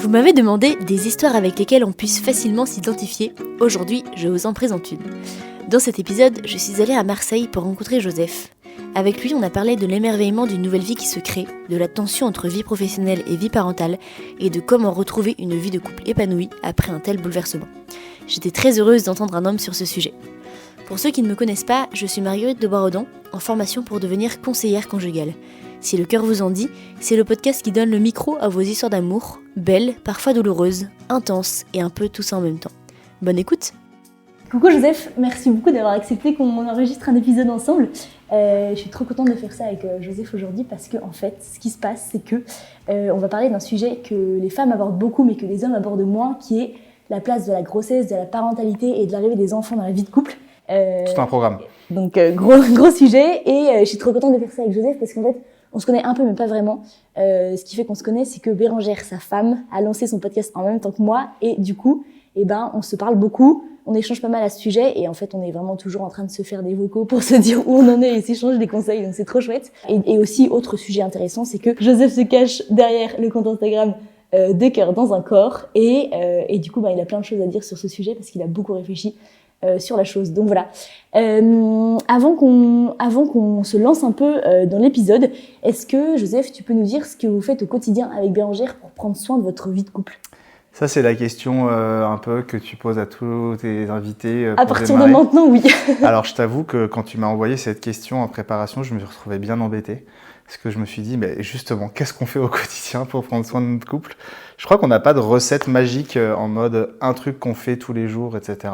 Vous m'avez demandé des histoires avec lesquelles on puisse facilement s'identifier. Aujourd'hui, je vous en présente une. Dans cet épisode, je suis allée à Marseille pour rencontrer Joseph. Avec lui, on a parlé de l'émerveillement d'une nouvelle vie qui se crée, de la tension entre vie professionnelle et vie parentale, et de comment retrouver une vie de couple épanouie après un tel bouleversement. J'étais très heureuse d'entendre un homme sur ce sujet. Pour ceux qui ne me connaissent pas, je suis Marguerite de Boisredon, en formation pour devenir conseillère conjugale. Si le cœur vous en dit, c'est le podcast qui donne le micro à vos histoires d'amour, belles, parfois douloureuses, intenses et un peu tout ça en même temps. Bonne écoute. Coucou Joseph, merci beaucoup d'avoir accepté qu'on enregistre un épisode ensemble. Je suis trop contente de faire ça avec Joseph aujourd'hui parce que en fait, ce qui se passe, c'est que on va parler d'un sujet que les femmes abordent beaucoup mais que les hommes abordent moins, qui est la place de la grossesse, de la parentalité et de l'arrivée des enfants dans la vie de couple. Tout un programme. Donc gros sujet et je suis trop contente de faire ça avec Joseph parce qu'en fait, on se connaît un peu mais pas vraiment. Ce qui fait qu'on se connaît, c'est que Bérangère, sa femme, a lancé son podcast en même temps que moi et du coup, on se parle beaucoup, on échange pas mal à ce sujet et en fait, on est vraiment toujours en train de se faire des vocaux pour se dire où on en est et s'échanger des conseils, donc c'est trop chouette. Et aussi, autre sujet intéressant, c'est que Joseph se cache derrière le compte Instagram Des cœurs dans un corps et du coup, il a plein de choses à dire sur ce sujet parce qu'il a beaucoup réfléchi sur la chose. Donc voilà. Avant qu'on se lance un peu dans l'épisode, est-ce que Joseph, tu peux nous dire ce que vous faites au quotidien avec Bérangère pour prendre soin de votre vie de couple ? Ça, c'est la question un peu que tu poses à tous tes invités. À partir de maintenant, oui. Alors, je t'avoue que quand tu m'as envoyé cette question en préparation, je me retrouvais bien embêté. Parce que je me suis dit, mais justement, qu'est-ce qu'on fait au quotidien pour prendre soin de notre couple ? Je crois qu'on n'a pas de recette magique en mode un truc qu'on fait tous les jours, etc.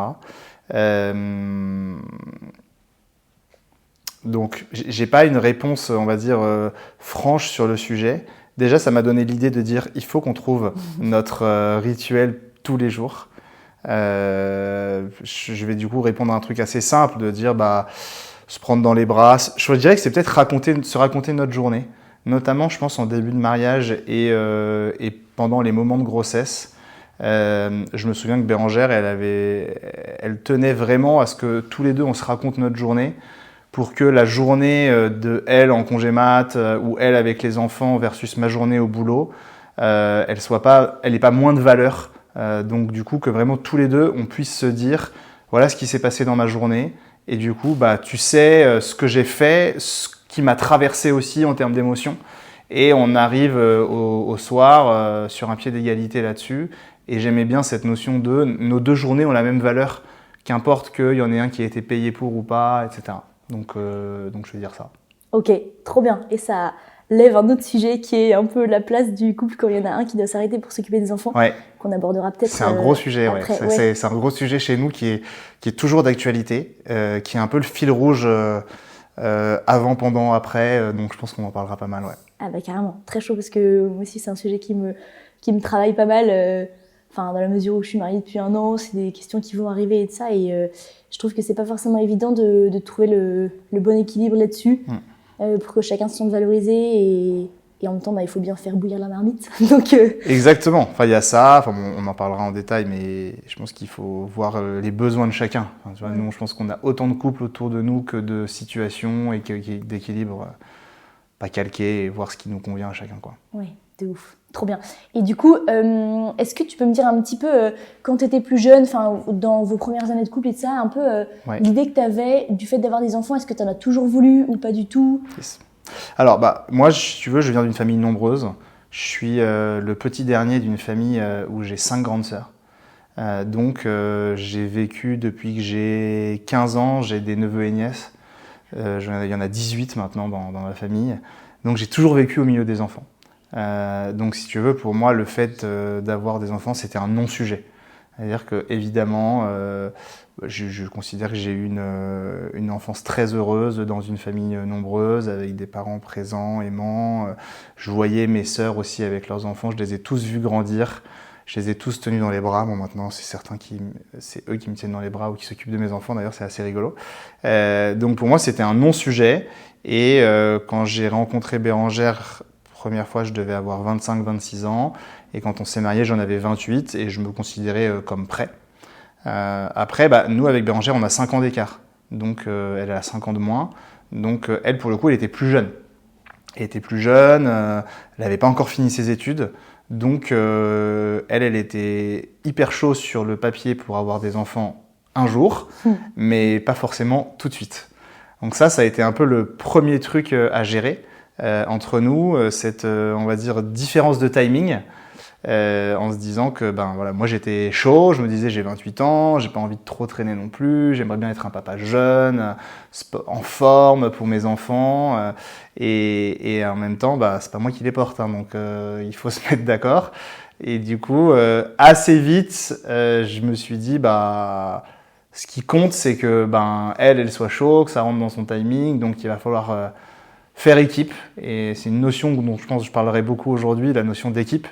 Donc, j'ai pas une réponse, on va dire, franche sur le sujet. Déjà, ça m'a donné l'idée de dire il faut qu'on trouve notre rituel tous les jours. Je vais du coup répondre à un truc assez simple, de dire se prendre dans les bras. Je dirais que c'est peut-être se raconter notre journée, notamment, je pense, en début de mariage et pendant les moments de grossesse. Je me souviens que Bérangère, elle tenait vraiment à ce que tous les deux, on se raconte notre journée pour que la journée de elle en congé mat ou elle avec les enfants versus ma journée au boulot, elle ait pas moins de valeur. Donc du coup, que vraiment tous les deux, on puisse se dire, voilà ce qui s'est passé dans ma journée. Et du coup, tu sais ce que j'ai fait, ce qui m'a traversé aussi en termes d'émotions. Et on arrive au soir sur un pied d'égalité là-dessus. Et j'aimais bien cette notion de nos deux journées ont la même valeur, qu'importe qu'il y en ait un qui a été payé pour ou pas, etc. Donc je vais dire ça. Ok, trop bien. Et ça lève un autre sujet qui est un peu la place du couple quand il y en a un qui doit s'arrêter pour s'occuper des enfants, qu'on abordera peut-être. C'est un gros sujet, après, c'est un gros sujet chez nous qui est toujours d'actualité, qui est un peu le fil rouge avant, pendant, après. Donc je pense qu'on en parlera pas mal, ouais. Ah carrément, très chaud parce que moi aussi c'est un sujet qui me travaille pas mal. Dans la mesure où je suis mariée depuis 1 an, c'est des questions qui vont arriver et de ça. Et je trouve que c'est pas forcément évident de trouver le bon équilibre là-dessus pour que chacun se sente valorisé. Et en même temps, il faut bien faire bouillir la marmite. Donc, Exactement. Il y a ça. On en parlera en détail, mais je pense qu'il faut voir les besoins de chacun. Nous, je pense qu'on a autant de couples autour de nous que de situations et d'équilibres pas calqués et voir ce qui nous convient à chacun, quoi. Oui, de ouf. Trop bien. Et du coup, est-ce que tu peux me dire un petit peu, quand tu étais plus jeune, dans vos premières années de couple et de ça, un peu l'idée que tu avais du fait d'avoir des enfants, est-ce que tu en as toujours voulu ou pas du tout ? Yes. Alors, moi, si tu veux, je viens d'une famille nombreuse. Je suis le petit dernier d'une famille où j'ai 5 grandes sœurs. Donc, j'ai vécu depuis que j'ai 15 ans, j'ai des neveux et nièces. Il y en a 18 maintenant dans ma famille. Donc, j'ai toujours vécu au milieu des enfants. Donc, si tu veux, pour moi, le fait d'avoir des enfants, c'était un non-sujet. C'est-à-dire que, évidemment, je considère que j'ai eu une enfance très heureuse dans une famille nombreuse, avec des parents présents, aimants. Je voyais mes sœurs aussi avec leurs enfants, je les ai tous vus grandir. Je les ai tous tenus dans les bras. Bon, maintenant, c'est eux qui me tiennent dans les bras ou qui s'occupent de mes enfants. D'ailleurs, c'est assez rigolo. Donc, pour moi, c'était un non-sujet. Et quand j'ai rencontré Bérangère, première fois, je devais avoir 25-26 ans. Et quand on s'est mariés, j'en avais 28 et je me considérais comme prêt. Après, nous, avec Bérangère, on a 5 ans d'écart. Donc, elle a 5 ans de moins. Donc, elle, pour le coup, elle était plus jeune. Elle était plus jeune, elle n'avait pas encore fini ses études. Donc, elle était hyper chaude sur le papier pour avoir des enfants un jour, mais pas forcément tout de suite. Donc ça a été un peu le premier truc à gérer entre nous, cette, on va dire, différence de timing. En se disant que voilà, moi j'étais chaud, je me disais j'ai 28 ans, j'ai pas envie de trop traîner non plus, j'aimerais bien être un papa jeune, en forme pour mes enfants, et en même temps c'est pas moi qui les porte, hein, donc il faut se mettre d'accord. Et du coup assez vite je me suis dit ce qui compte c'est que elle soit chaude, que ça rentre dans son timing, donc il va falloir faire équipe, et c'est une notion dont je pense que je parlerai beaucoup aujourd'hui, la notion d'équipe.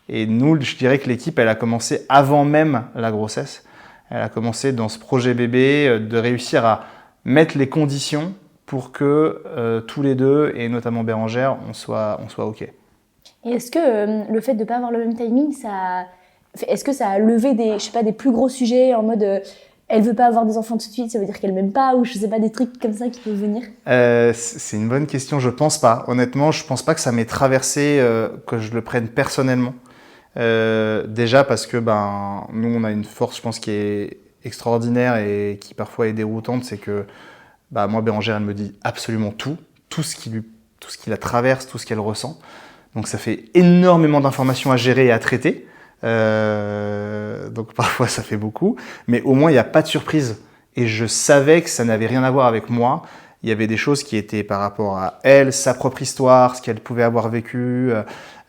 Et nous, je dirais que l'équipe, elle a commencé avant même la grossesse. Elle a commencé dans ce projet bébé de réussir à mettre les conditions pour que tous les deux, et notamment Bérangère, on soit OK. Et est-ce que le fait de ne pas avoir le même timing, est-ce que ça a levé des plus gros sujets en mode elle veut pas avoir des enfants tout de suite, ça veut dire qu'elle m'aime pas, ou je sais pas, des trucs comme ça qui peuvent venir? C'est une bonne question, je pense pas. Honnêtement, je pense pas que ça m'ait traversé, que je le prenne personnellement. Déjà parce que nous on a une force, je pense, qui est extraordinaire et qui parfois est déroutante, c'est que moi Bérangère, elle me dit absolument tout ce qui la traverse, tout ce qu'elle ressent. Donc ça fait énormément d'informations à gérer et à traiter. Donc parfois ça fait beaucoup, mais au moins il n'y a pas de surprise. Et je savais que ça n'avait rien à voir avec moi. Il y avait des choses qui étaient par rapport à elle, sa propre histoire, ce qu'elle pouvait avoir vécu.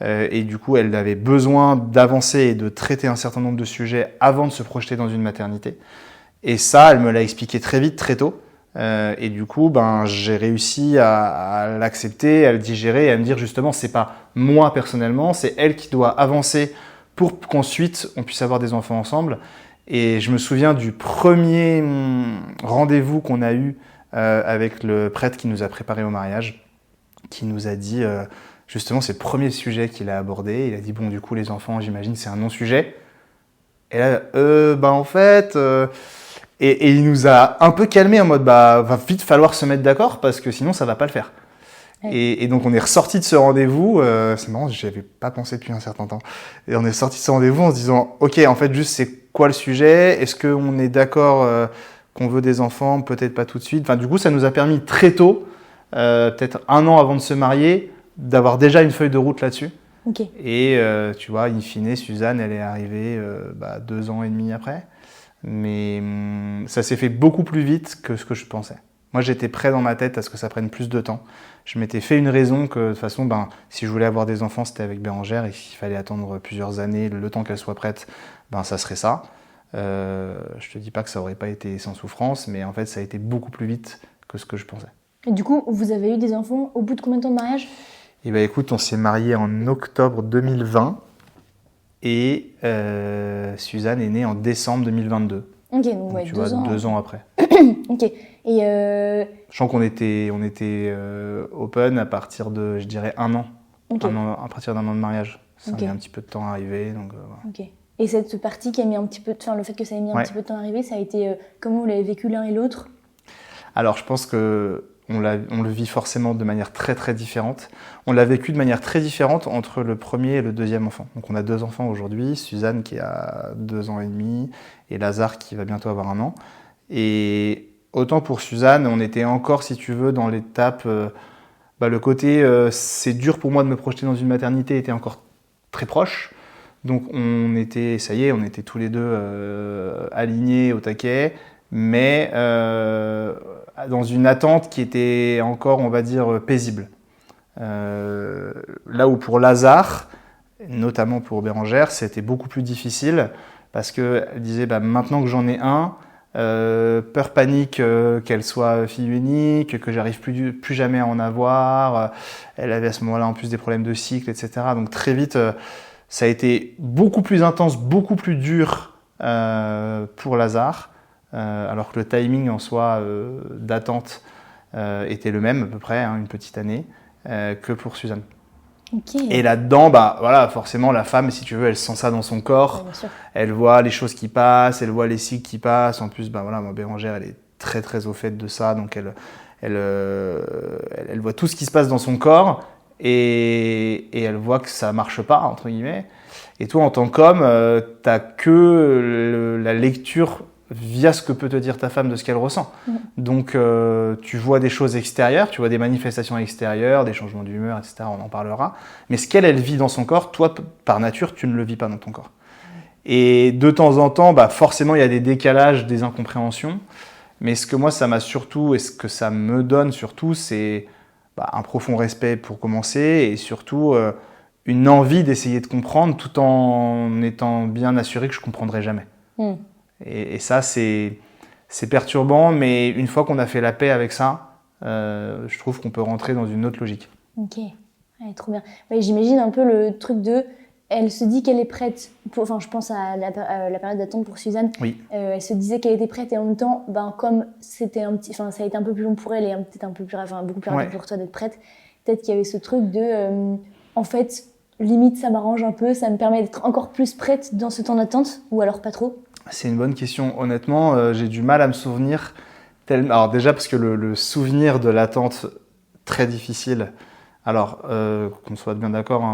Et du coup, elle avait besoin d'avancer et de traiter un certain nombre de sujets avant de se projeter dans une maternité. Et ça, elle me l'a expliqué très vite, très tôt. Et du coup, j'ai réussi à l'accepter, à le digérer et à me dire justement, c'est pas moi personnellement, c'est elle qui doit avancer pour qu'ensuite on puisse avoir des enfants ensemble. Et je me souviens du premier rendez-vous qu'on a eu avec le prêtre qui nous a préparé au mariage, qui nous a dit, justement, c'est le premier sujet qu'il a abordé. Il a dit, bon, du coup, les enfants, j'imagine, c'est un non-sujet. Et là, en fait... Et il nous a un peu calmé en mode, va vite falloir se mettre d'accord parce que sinon, ça va pas le faire. Ouais. Et donc, on est ressorti de ce rendez-vous. C'est marrant, j'y avais pas pensé depuis un certain temps. Et on est sorti de ce rendez-vous en se disant, ok, en fait, juste, c'est quoi le sujet? Est-ce qu'on est d'accord qu'on veut des enfants? Peut-être pas tout de suite. Enfin, du coup, ça nous a permis très tôt, peut-être 1 an avant de se marier, d'avoir déjà une feuille de route là-dessus. Okay. Et tu vois, in fine, Suzanne, elle est arrivée 2 ans et demi après. Mais ça s'est fait beaucoup plus vite que ce que je pensais. Moi, j'étais prêt dans ma tête à ce que ça prenne plus de temps. Je m'étais fait une raison que, de toute façon, si je voulais avoir des enfants, c'était avec Bérangère et qu'il fallait attendre plusieurs années, le temps qu'elle soit prête, ça serait ça. Je te dis pas que ça aurait pas été sans souffrance, mais en fait, ça a été beaucoup plus vite que ce que je pensais. Et du coup, vous avez eu des enfants au bout de combien de temps de mariage? Eh bien, écoute, on s'est mariés en octobre 2020 et Suzanne est née en décembre 2022. Ok, donc tu vois, 2 ans après. Ok. Et je sens qu'on était open à partir de, je dirais, 1 an. Okay. À partir d'1 an de mariage. Ça a mis un petit peu de temps à arriver. Donc, voilà. Ok. Et cette partie qui a mis un petit peu de temps, le fait que ça ait mis un petit peu de temps à arriver, ça a été comment vous l'avez vécu l'un et l'autre? Alors, je pense que on le vit forcément de manière très très différente. On l'a vécu de manière très différente entre le premier et le deuxième enfant. Donc on a 2 enfants aujourd'hui, Suzanne qui a 2 ans et demi et Lazare qui va bientôt avoir 1 an. Et autant pour Suzanne, on était encore, si tu veux, dans l'étape, le côté c'est dur pour moi de me projeter dans une maternité était encore très proche. Donc on était tous les deux alignés au taquet, mais dans une attente qui était encore, on va dire, paisible. Là où pour Lazare, notamment pour Bérangère, c'était beaucoup plus difficile parce qu'elle disait maintenant que j'en ai un, peur panique qu'elle soit fille unique, que j'arrive plus jamais à en avoir. Elle avait à ce moment-là en plus des problèmes de cycle, etc. Donc très vite, ça a été beaucoup plus intense, beaucoup plus dur pour Lazare. Alors que le timing en soi d'attente était le même à peu près, une petite année, que pour Suzanne. Okay. Et là-dedans, forcément la femme, si tu veux, elle sent ça dans son corps, elle voit les choses qui passent, elle voit les cycles qui passent. En plus, moi, Bérangère, elle est très très au fait de ça, donc elle voit tout ce qui se passe dans son corps. et elle voit que ça marche pas, entre guillemets. Et toi, en tant qu'homme, t'as que la lecture via ce que peut te dire ta femme de ce qu'elle ressent. Donc, tu vois des choses extérieures, tu vois des manifestations extérieures, des changements d'humeur, etc. On en parlera. Mais ce qu'elle vit dans son corps, toi, par nature, tu ne le vis pas dans ton corps. Et de temps en temps, forcément, il y a des décalages, des incompréhensions. Mais ce que moi, ça m'a surtout, et ce que ça me donne surtout, c'est un profond respect pour commencer, et surtout une envie d'essayer de comprendre, tout en étant bien assuré que je ne comprendrai jamais. Et ça, c'est perturbant, mais une fois qu'on a fait la paix avec ça, je trouve qu'on peut rentrer dans une autre logique. Ok, ouais, trop bien. Ouais, j'imagine un peu le truc de... Elle se dit qu'elle est prête, je pense à la période d'attente pour Suzanne. Oui. Elle se disait qu'elle était prête et en même temps, comme c'était ça a été un peu plus long pour elle et peut-être beaucoup plus rapide pour toi d'être prête, peut-être qu'il y avait ce truc de, en fait, limite ça m'arrange un peu, ça me permet d'être encore plus prête dans ce temps d'attente, ou alors pas trop. C'est une bonne question. Honnêtement, j'ai du mal à me souvenir. Alors déjà parce que le souvenir de l'attente très difficile. Alors, qu'on soit bien d'accord,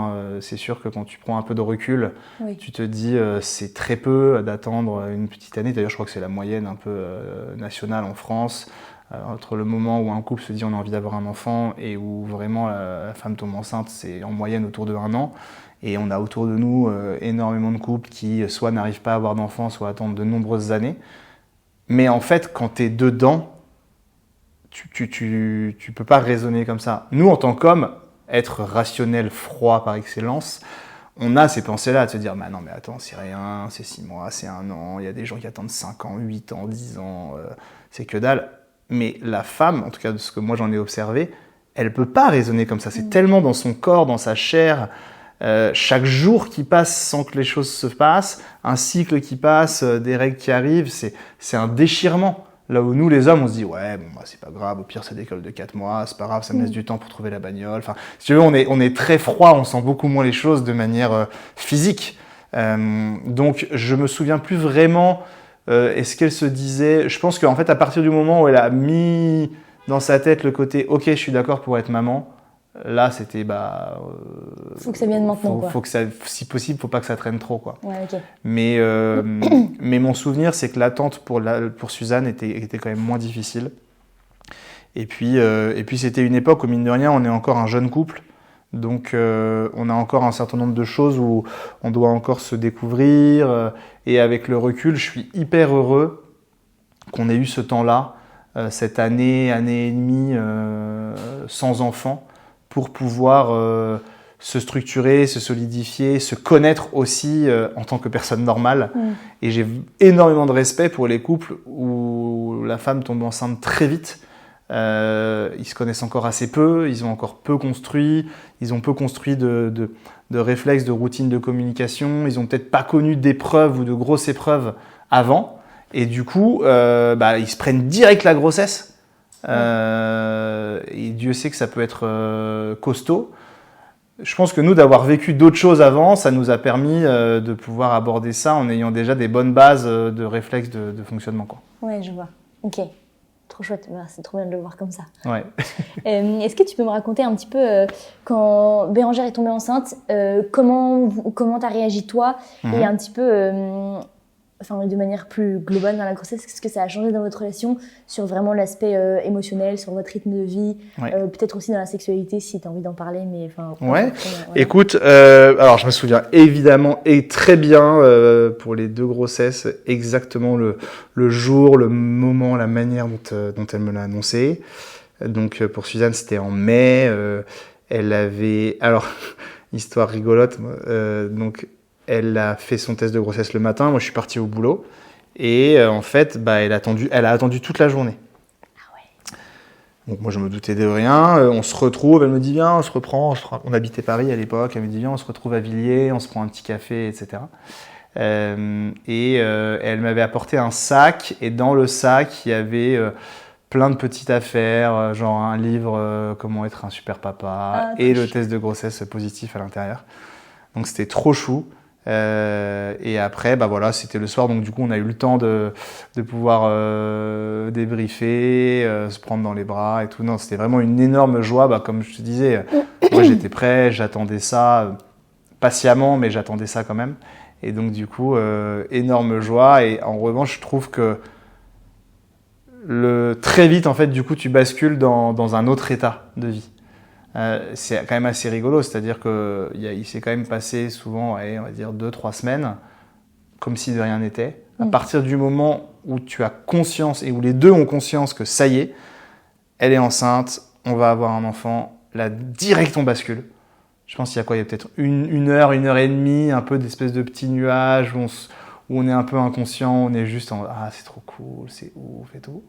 c'est sûr que quand tu prends un peu de recul, tu te dis c'est très peu d'attendre une petite année. D'ailleurs, je crois que c'est la moyenne un peu nationale en France. Entre le moment où un couple se dit on a envie d'avoir un enfant et où vraiment la femme tombe enceinte, c'est en moyenne autour de 1 an. Et on a autour de nous énormément de couples qui soit n'arrivent pas à avoir d'enfants, soit attendent de nombreuses années. Mais en fait, quand tu es dedans, tu peux pas raisonner comme ça. Nous, en tant qu'hommes, être rationnel, froid par excellence, on a ces pensées-là, de se dire non mais attends, c'est rien, c'est 6 mois, c'est 1 an, il y a des gens qui attendent 5 ans, 8 ans, 10 ans, c'est que dalle. Mais la femme, en tout cas de ce que moi j'en ai observé, elle peut pas raisonner comme ça. C'est tellement dans son corps, dans sa chair, chaque jour qui passe sans que les choses se passent, un cycle qui passe, des règles qui arrivent, c'est un déchirement. Là où nous, les hommes, on se dit ouais, c'est pas grave, au pire ça décolle de 4 mois, c'est pas grave, ça me laisse du temps pour trouver la bagnole. Enfin, si tu veux, on est très froid, on sent beaucoup moins les choses de manière physique. Donc, je me souviens plus vraiment est-ce qu'elle se disait. Je pense qu'en fait, à partir du moment où elle a mis dans sa tête le côté ok, je suis d'accord pour être maman. Là, c'était faut que ça vienne maintenant. Faut que ça, si possible, faut pas que ça traîne trop, quoi. Ouais, ok. Mais mon souvenir, c'est que l'attente pour Suzanne était quand même moins difficile. Et puis c'était une époque où mine de rien, on est encore un jeune couple, donc on a encore un certain nombre de choses où on doit encore se découvrir. Et avec le recul, je suis hyper heureux qu'on ait eu ce temps-là, cette année et demie sans enfant, pour pouvoir se structurer, se solidifier, se connaître aussi en tant que personne normale. Et j'ai énormément de respect pour les couples où la femme tombe enceinte très vite. Ils se connaissent encore assez peu, ils ont encore peu construit, ils ont peu construit de réflexes, de routines de communication, ils ont peut-être pas connu d'épreuves ou de grosses épreuves avant. Et du coup, ils se prennent direct la grossesse. Et Dieu sait que ça peut être costaud. Je pense que nous, d'avoir vécu d'autres choses avant, ça nous a permis de pouvoir aborder ça en ayant déjà des bonnes bases de réflexes de fonctionnement, quoi. Ouais, je vois. Ok. Trop chouette. C'est trop bien de le voir comme ça. Ouais. Est-ce que tu peux me raconter un petit peu quand Bérangère est tombée enceinte, comment t'as réagi toi et un petit peu... de manière plus globale dans la grossesse, qu'est-ce que ça a changé dans votre relation sur vraiment l'aspect émotionnel, sur votre rythme de vie, peut-être aussi dans la sexualité si tu as envie d'en parler, mais ouais. Écoute, alors je me souviens évidemment et très bien pour les 2 grossesses exactement le jour, le moment, la manière dont elle me l'a annoncé. Donc pour Suzanne c'était en mai. Elle avait alors histoire rigolote donc. Elle a fait son test de grossesse le matin, moi je suis parti au boulot et en fait elle a attendu toute la journée. Ah ouais. Donc moi je me doutais de rien, on se retrouve, elle me dit viens, on se reprend, on habitait Paris à l'époque, elle me dit viens, on se retrouve à Villiers, on se prend un petit café, etc. Elle m'avait apporté un sac et dans le sac il y avait plein de petites affaires, genre un livre comment être un super papa et le test de grossesse positif à l'intérieur. Donc c'était trop chou. Et après, c'était le soir, donc du coup, on a eu le temps de pouvoir débriefer, se prendre dans les bras et tout. Non, c'était vraiment une énorme joie. Comme je te disais, moi, j'étais prêt, j'attendais ça patiemment, mais j'attendais ça quand même. Et donc, du coup, énorme joie. Et en revanche, je trouve que très vite, en fait, du coup, tu bascules dans un autre état de vie. C'est quand même assez rigolo, c'est-à-dire qu'il s'est quand même passé souvent, on va dire 2-3 semaines, comme si de rien n'était. À partir du moment où tu as conscience, et où les deux ont conscience que ça y est, elle est enceinte, on va avoir un enfant, là, direct, on bascule. Je pense qu'il y a quoi ? Il y a peut-être une heure et demie, un peu d'espèce de petits nuages où on est un peu inconscient, on est juste en « Ah, c'est trop cool, c'est ouf et tout ».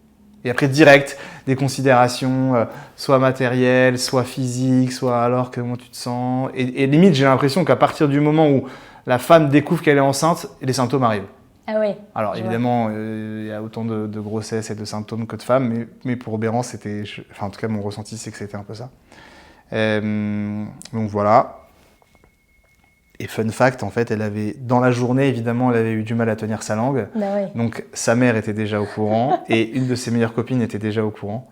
Et après, direct, des considérations, soit matérielles, soit physiques, soit alors comment tu te sens. Et limite, j'ai l'impression qu'à partir du moment où la femme découvre qu'elle est enceinte, les symptômes arrivent. Ah ouais. Alors évidemment, il y a autant de grossesse et de symptômes que de femmes, mais pour Béran, en tout cas, mon ressenti, c'est que c'était un peu ça. Donc voilà. Et fun fact, en fait, dans la journée, évidemment, elle avait eu du mal à tenir sa langue. Bah ouais. Donc sa mère était déjà au courant et une de ses meilleures copines était déjà au courant.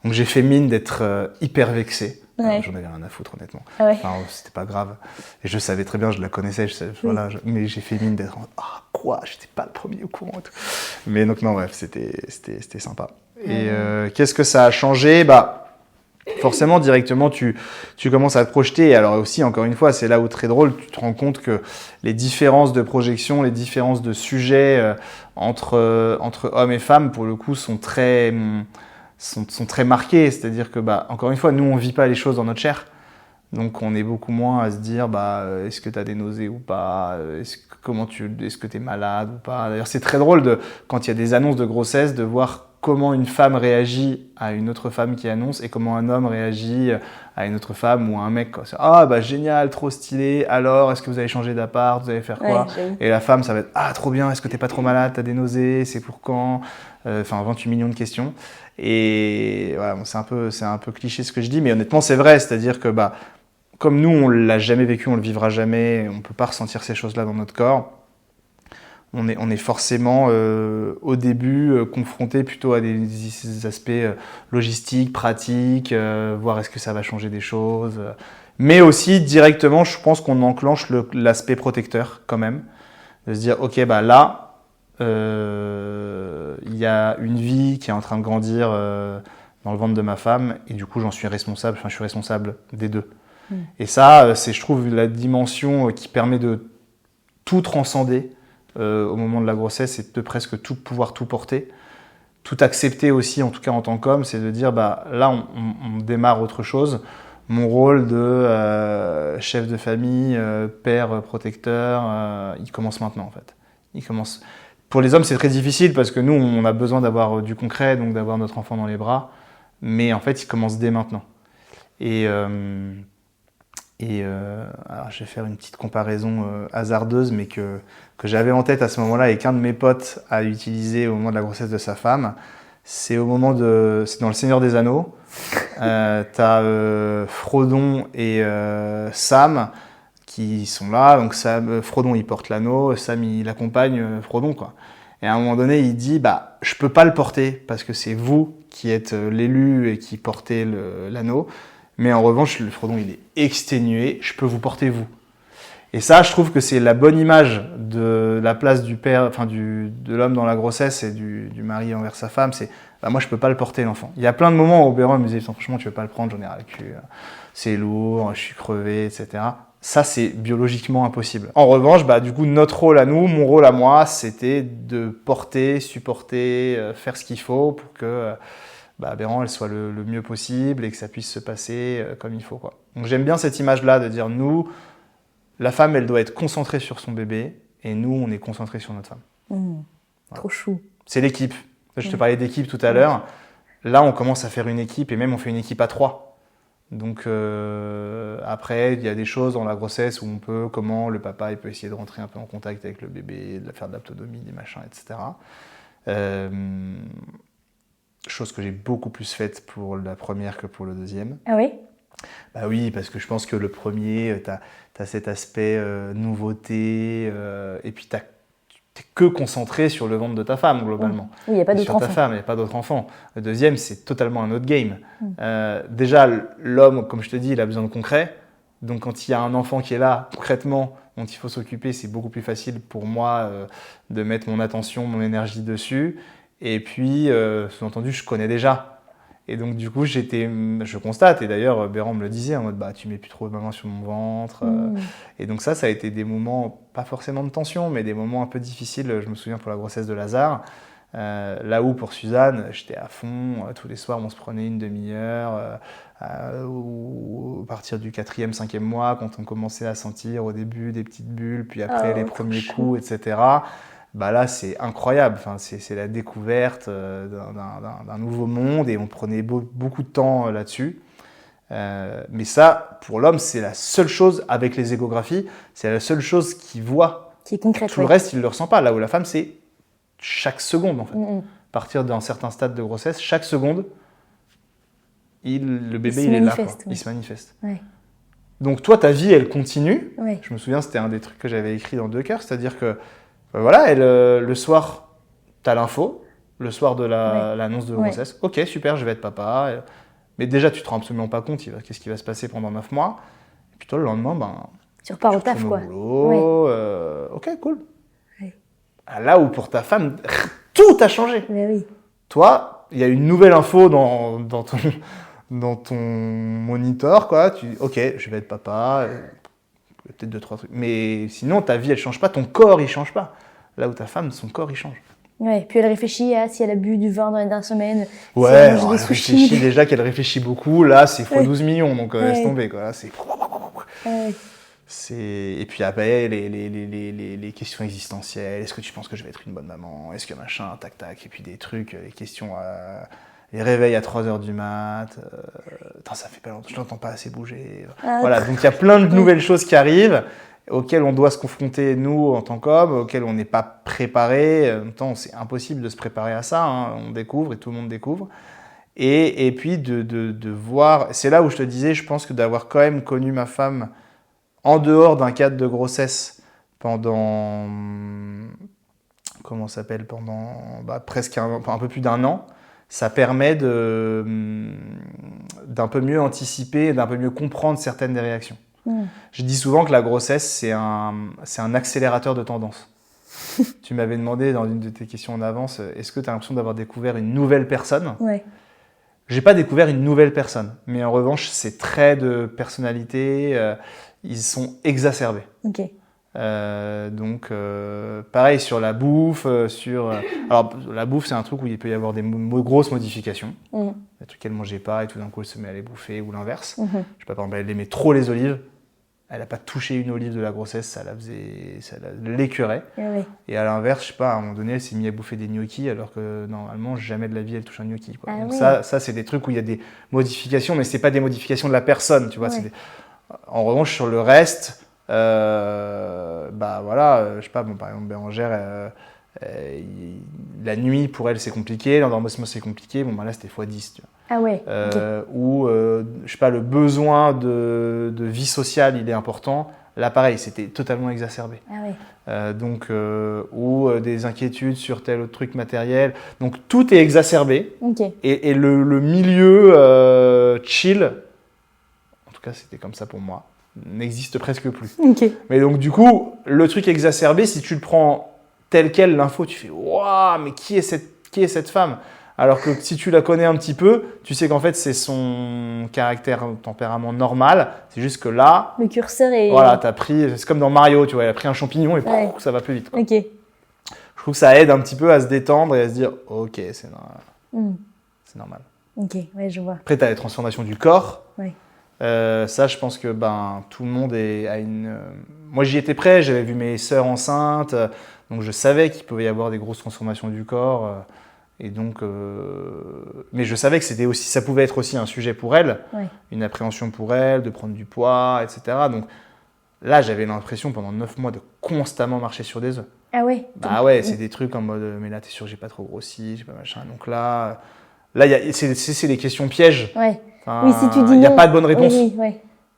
Donc j'ai fait mine d'être hyper vexé. Ouais. J'en avais rien à foutre, honnêtement. Ah ouais. Enfin, c'était pas grave. Et je savais très bien, je la connaissais, voilà, mais j'ai fait mine d'être ah quoi, j'étais pas le premier au courant et tout. Mais donc non, bref, c'était sympa. Et qu'est-ce que ça a changé ? Forcément, directement, tu commences à te projeter. Et alors aussi, encore une fois, c'est là où très drôle, tu te rends compte que les différences de projection, les différences de sujets entre hommes et femmes, pour le coup, sont très marquées. C'est-à-dire que, encore une fois, nous, on vit pas les choses dans notre chair. Donc, on est beaucoup moins à se dire, est-ce que tu as des nausées ou pas ? Est-ce que tu es malade ou pas ? D'ailleurs, c'est très drôle, quand il y a des annonces de grossesse, de voir comment une femme réagit à une autre femme qui annonce et comment un homme réagit à une autre femme ou à un mec. Quoi. Ah, génial, trop stylé. Alors, est-ce que vous allez changer d'appart ? Vous allez faire quoi ? Et la femme, ça va être ah, trop bien, est-ce que t'es pas trop malade ? T'as des nausées ? C'est pour quand ? 28 millions de questions. Et voilà, c'est un peu cliché ce que je dis, mais honnêtement, c'est vrai. C'est-à-dire que, comme nous, on l'a jamais vécu, on le vivra jamais, on peut pas ressentir ces choses-là dans notre corps. On est forcément au début confronté plutôt à des aspects logistiques, pratiques, voir est-ce que ça va changer des choses. Mais aussi directement, je pense qu'on enclenche l'aspect protecteur quand même, de se dire ok là, il y a une vie qui est en train de grandir dans le ventre de ma femme et du coup j'en suis responsable. Enfin, je suis responsable des deux. Et ça, c'est je trouve la dimension qui permet de tout transcender. Au moment de la grossesse, c'est de presque pouvoir tout porter, tout accepter aussi, en tout cas en tant qu'homme, c'est de dire là on démarre autre chose. Mon rôle de chef de famille, père protecteur, il commence maintenant en fait. Il commence. Pour les hommes, c'est très difficile parce que nous, on a besoin d'avoir du concret, donc d'avoir notre enfant dans les bras. Mais en fait, il commence dès maintenant. Alors je vais faire une petite comparaison hasardeuse, mais que j'avais en tête à ce moment-là et qu'un de mes potes a utilisé au moment de la grossesse de sa femme. C'est c'est dans Le Seigneur des Anneaux. T'as Frodon et Sam qui sont là. Donc Frodon il porte l'anneau, Sam il accompagne Frodon quoi. Et à un moment donné il dit je peux pas le porter parce que c'est vous qui êtes l'élu et qui portez l'anneau. Mais en revanche, le Frodon, il est exténué, je peux vous porter vous. Et ça, je trouve que c'est la bonne image de la place du père, de l'homme dans la grossesse et du mari envers sa femme. C'est, moi, je peux pas le porter, l'enfant. Il y a plein de moments où Béran me disait, franchement, tu veux pas le prendre, j'en ai ras le cul, c'est lourd, je suis crevé, etc. Ça, c'est biologiquement impossible. En revanche, du coup, notre rôle à nous, mon rôle à moi, c'était de porter, supporter, faire ce qu'il faut pour que Béran, elle soit le mieux possible et que ça puisse se passer comme il faut, quoi. Donc j'aime bien cette image-là de dire, nous, la femme, elle doit être concentrée sur son bébé et nous, on est concentrés sur notre femme. Voilà. Trop chou. C'est l'équipe. Je te parlais d'équipe tout à l'heure. Là, on commence à faire une équipe et même on fait une équipe à 3. Donc après, il y a des choses dans la grossesse où comment le papa, il peut essayer de rentrer un peu en contact avec le bébé, de faire de l'autonomie, des machins, etc. Chose que j'ai beaucoup plus faite pour la première que pour le deuxième. Ah oui ? Oui, parce que je pense que le premier, t'as cet aspect nouveauté, et puis t'es que concentré sur le ventre de ta femme, globalement. Oui, il n'y a pas d'autre enfant. Sur ta femme, il n'y a pas d'autre enfant. Le deuxième, c'est totalement un autre game. Déjà, l'homme, comme je te dis, il a besoin de concret. Donc, quand il y a un enfant qui est là, concrètement, dont il faut s'occuper, c'est beaucoup plus facile pour moi de mettre mon attention, mon énergie dessus. Et puis, sous-entendu, je connais déjà. Et donc, du coup, je constate, et d'ailleurs, Béran me le disait, en mode, tu mets plus trop de main sur mon ventre. Et donc ça a été des moments, pas forcément de tension, mais des moments un peu difficiles. Je me souviens pour la grossesse de Lazare, là où pour Suzanne, j'étais à fond. Tous les soirs, on se prenait une demi-heure. Ou à partir du 4e, 5e mois, quand on commençait à sentir au début des petites bulles, puis après les premiers coups, etc. Là, c'est incroyable. Enfin, c'est la découverte d'un nouveau monde et on prenait beaucoup de temps là-dessus. Mais ça, pour l'homme, c'est la seule chose, avec les échographies, c'est la seule chose qu'il voit. Qui est concrète. Tout le reste, il ne le ressent pas. Là où la femme, c'est chaque seconde, en fait. À partir d'un certain stade de grossesse, chaque seconde, le bébé, il est là. Il se manifeste. Ouais. Donc, toi, ta vie, elle continue. Ouais. Je me souviens, c'était un des trucs que j'avais écrit dans 2 cœurs, c'est-à-dire que voilà, le soir, tu as l'info, le soir de l'annonce de grossesse. Ouais. Ok, super, je vais être papa. Mais déjà, tu te rends absolument pas compte qu'est-ce qui va se passer pendant 9 mois. Et puis toi, le lendemain, tu repars au taf, quoi. Boulot, ok, cool. Ouais. Là où pour ta femme, tout a changé. Mais oui. Toi, il y a une nouvelle info dans ton monitor, quoi. Ok, je vais être papa. Peut-être 2-3 trucs. Mais sinon, ta vie, elle change pas. Ton corps, il change pas. Là où ta femme, son corps, il change. Ouais, puis elle réfléchit à si elle a bu du vin dans les dernières semaines. Ouais, si elle réfléchit déjà qu'elle réfléchit beaucoup. Là, c'est x 12 millions, donc laisse tomber, quoi. Là, c'est... Et puis après, les questions existentielles. Est-ce que tu penses que je vais être une bonne maman? Est-ce que machin, tac, tac. Et puis des trucs, les questions... Les réveils à 3h du mat, ça fait pas longtemps, je l'entends pas assez bouger. Voilà, donc il y a plein de nouvelles choses qui arrivent, auxquelles on doit se confronter, nous, en tant qu'hommes, auxquelles on n'est pas préparé. En même temps, c'est impossible de se préparer à ça, on découvre et tout le monde découvre. Et puis de voir, c'est là où je te disais, je pense que d'avoir quand même connu ma femme en dehors d'un cadre de grossesse pendant, presque un peu plus d'1 an, ça permet d'un peu mieux anticiper, d'un peu mieux comprendre certaines des réactions. Je dis souvent que la grossesse, c'est un accélérateur de tendance. Tu m'avais demandé dans une de tes questions en avance, est-ce que tu as l'impression d'avoir découvert une nouvelle personne ? Ouais. J'ai pas découvert une nouvelle personne, mais en revanche, ces traits de personnalité, ils sont exacerbés. Ok. Donc, pareil sur la bouffe, alors la bouffe, c'est un truc où il peut y avoir des grosses modifications. Des trucs qu'elle mangeait pas et tout d'un coup elle se met à les bouffer ou l'inverse. Je sais pas, par exemple, elle aimait trop les olives. Elle n'a pas touché une olive de la grossesse, ça l'écœurait. Et à l'inverse, je sais pas, à un moment donné, elle s'est mise à bouffer des gnocchis alors que normalement, jamais de la vie, elle touche un gnocchi. Quoi. Donc ça, c'est des trucs où il y a des modifications, mais c'est pas des modifications de la personne, tu vois. En revanche, sur le reste, voilà, je sais pas, par exemple, Bérangère, la nuit, pour elle, c'est compliqué, l'endormissement, c'est compliqué. Là, c'était x10, tu vois. Ah ouais. Ou, je sais pas, le besoin de vie sociale, il est important. Là, pareil, c'était totalement exacerbé. Ah ouais. Ou des inquiétudes sur tel autre truc matériel. Donc, tout est exacerbé. Et le milieu chill, en tout cas, c'était comme ça pour moi, n'existe presque plus. Mais donc, du coup, le truc exacerbé, si tu le prends tel quel, l'info, tu fais « Waouh, mais qui est cette femme ?» Alors que si tu la connais un petit peu, tu sais qu'en fait, c'est son tempérament normal. C'est juste que là… Le curseur est… Voilà, t'as pris… C'est comme dans Mario, tu vois, il a pris un champignon et ça va plus vite. Quoi. Ok. Je trouve que ça aide un petit peu à se détendre et à se dire « Ok, c'est normal. » Ok, ouais, je vois. Après, t'as les transformations du corps. Ouais. Ça, je pense que tout le monde a une… Moi, j'y étais prêt, j'avais vu mes sœurs enceintes, donc je savais qu'il pouvait y avoir des grosses transformations du corps. Et donc, mais je savais que ça pouvait être aussi un sujet pour elle, une appréhension pour elle, de prendre du poids, etc. Donc là, j'avais l'impression pendant 9 mois de constamment marcher sur des œufs. Ah ouais. Ouais, c'est des trucs en mode, mais là, t'es sûr que j'ai pas trop grossi, j'ai pas machin. Donc là, c'est des questions pièges. Ouais. Oui, si tu dis il n'y a pas de bonne réponse.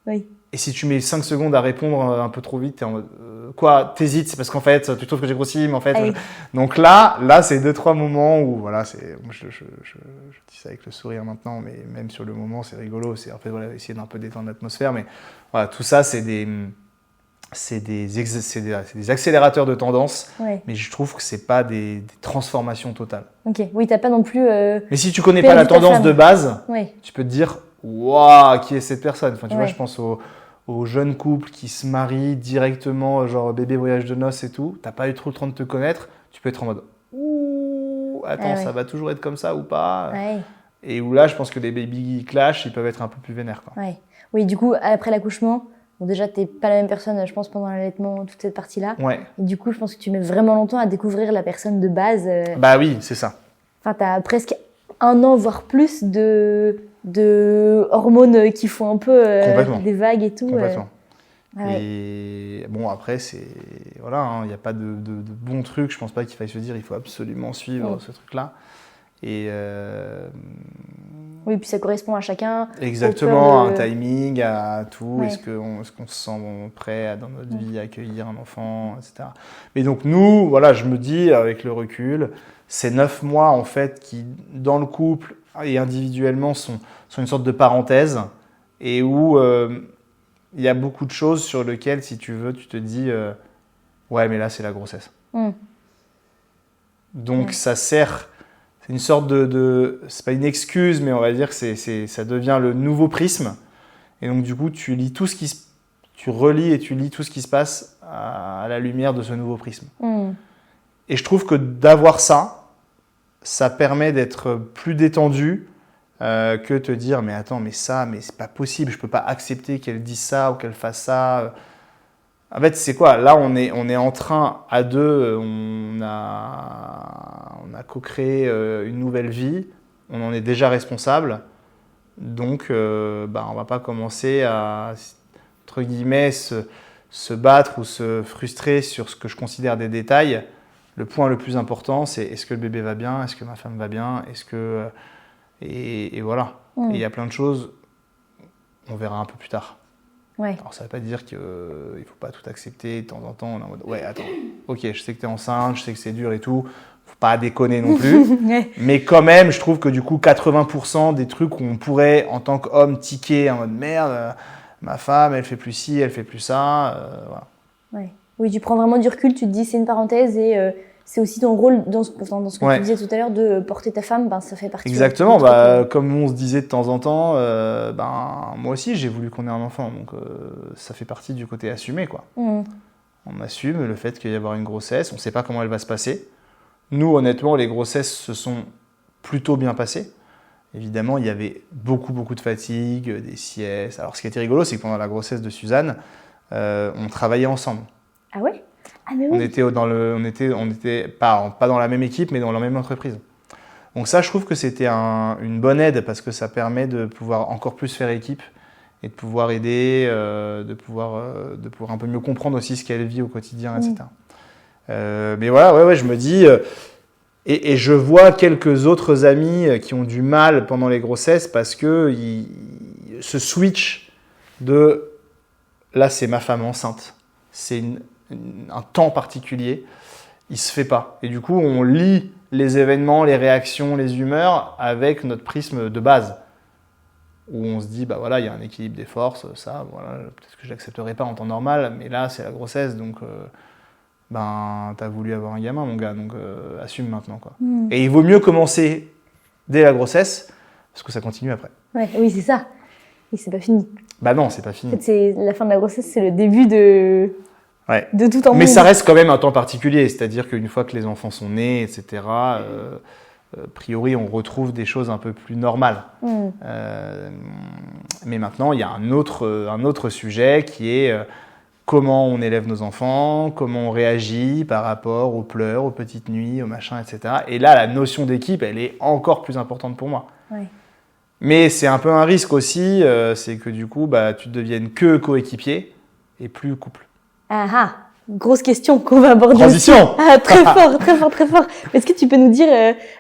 Oui. Et si tu mets 5 secondes à répondre un peu trop vite, t'es en mode, quoi, t'hésites, c'est parce qu'en fait, tu trouves que j'ai grossi, mais en fait... Ah oui. Donc là, c'est 2-3 moments où, voilà, je dis ça avec le sourire maintenant, mais même sur le moment, c'est rigolo. C'est en fait, voilà, essayer d'un peu détendre l'atmosphère. Mais voilà, tout ça, c'est des accélérateurs de tendance, Ouais. mais je trouve que c'est pas des transformations totales. Ok, oui, t'as pas non plus. Mais si tu connais perdu pas la ta tendance femme. de base, Ouais. tu peux te dire, waouh, qui est cette personne? Enfin, tu vois, Ouais. je pense aux jeunes couples qui se marient directement, genre bébé voyage de noces et tout. T'as pas eu trop le temps de te connaître, tu peux être en mode, ouh, attends, Ah ouais. ça va toujours être comme ça ou pas? Ouais. Et où là, je pense que les baby clash, ils peuvent être un peu plus vénères, quoi. Ouais. Oui, du coup, après l'accouchement, bon, déjà, t'es pas la même personne, je pense, pendant l'allaitement, toute cette partie-là. Ouais. Et du coup, je pense que tu mets vraiment longtemps à découvrir la personne de base. Bah oui, c'est ça. Enfin, t'as presque 1 an, voire plus, de hormones qui font un peu Complètement. des vagues et tout. Complètement. Ouais. Et bon, après, c'est. Voilà, hein, il n'y a pas de bon truc. Je pense pas qu'il faille se dire il faut absolument suivre ce truc-là. Et. Oui, puis ça correspond à chacun. Exactement, Au peur un de- timing, à tout. Ouais. Est-ce qu'on se sent prêt dans notre vie à accueillir un enfant, etc. Mais donc, nous, voilà, je me dis, avec le recul, ces 9 mois, en fait, qui, dans le couple et individuellement, sont une sorte de parenthèse et où il y a beaucoup de choses sur lesquelles, si tu veux, tu te dis ouais, mais là, c'est la grossesse. Mm. Donc, Ouais. ça sert. C'est une sorte c'est pas une excuse, mais on va dire que ça devient le nouveau prisme. Et donc, du coup, tu relis et tu lis tout ce qui se passe à la lumière de ce nouveau prisme. Mm. Et je trouve que d'avoir ça permet d'être plus détendu que te dire mais attends, mais c'est pas possible, je peux pas accepter qu'elle dise ça ou qu'elle fasse ça. En fait, c'est quoi? Là, on est en train, à deux, on a co-créé une nouvelle vie, on en est déjà responsable, donc on va pas commencer à, entre guillemets, se battre ou se frustrer sur ce que je considère des détails. Le point le plus important, c'est est-ce que le bébé va bien, est-ce que ma femme va bien, est-ce que... Et voilà. Mm. Et il y a plein de choses, on verra un peu plus tard. Ouais. Alors ça ne veut pas dire qu'il ne faut pas tout accepter. De temps en temps, on est en mode ouais, attends, ok, je sais que tu es enceinte, je sais que c'est dur et tout, faut pas déconner non plus. Ouais. Mais quand même, je trouve que du coup, 80% des trucs où on pourrait, en tant qu'homme, tiquer en mode merde, ma femme, elle fait plus ci, elle fait plus ça. Voilà. Ouais. Oui, tu prends vraiment du recul, tu te dis c'est une parenthèse et c'est aussi ton rôle dans ce que Ouais. tu disais tout à l'heure de porter ta femme, ça fait partie. Exactement, du truc, comme on se disait de temps en temps, moi aussi j'ai voulu qu'on ait un enfant, donc ça fait partie du côté assumé, quoi. Mm. On assume le fait qu'il va y avoir une grossesse, on ne sait pas comment elle va se passer. Nous, honnêtement, les grossesses se sont plutôt bien passées. Évidemment, il y avait beaucoup de fatigue, des siestes. Alors, ce qui était rigolo, c'est que pendant la grossesse de Suzanne, on travaillait ensemble. Ah ouais? Ah mais oui. On était pas dans la même équipe, mais dans la même entreprise. Donc ça, je trouve que c'était une bonne aide parce que ça permet de pouvoir encore plus faire équipe et de pouvoir aider, de pouvoir un peu mieux comprendre aussi ce qu'elle vit au quotidien, etc. Mais voilà, ouais, je me dis... Et je vois quelques autres amis qui ont du mal pendant les grossesses parce que ce switch de là, c'est ma femme enceinte, c'est un temps particulier, il se fait pas. Et du coup, on lit les événements, les réactions, les humeurs avec notre prisme de base où on se dit bah voilà, il y a un équilibre des forces, ça, voilà, peut-être que je l'accepterai pas en temps normal, mais là, c'est la grossesse, donc t'as voulu avoir un gamin, mon gars, donc assume maintenant, quoi. Mm. Et il vaut mieux commencer dès la grossesse, parce que ça continue après. Ouais, oui, c'est ça. Et c'est pas fini. Bah non, c'est pas En fini. fait, c'est la fin de la grossesse, c'est le début de tout en Mais monde. ça reste quand même un temps particulier, c'est-à-dire qu'une fois que les enfants sont nés, etc., a priori, on retrouve des choses un peu plus normales. Mm. Mais maintenant, il y a un autre sujet qui est comment on élève nos enfants, comment on réagit par rapport aux pleurs, aux petites nuits, aux machins, etc. Et là, la notion d'équipe, elle est encore plus importante pour moi. Ouais. Mais c'est un peu un risque aussi, c'est que du coup, tu deviennes que coéquipier et plus couple. Ah ah. grosse question qu'on va aborder. Transition. Ah, très fort, très fort, très fort. Est-ce que tu peux nous dire,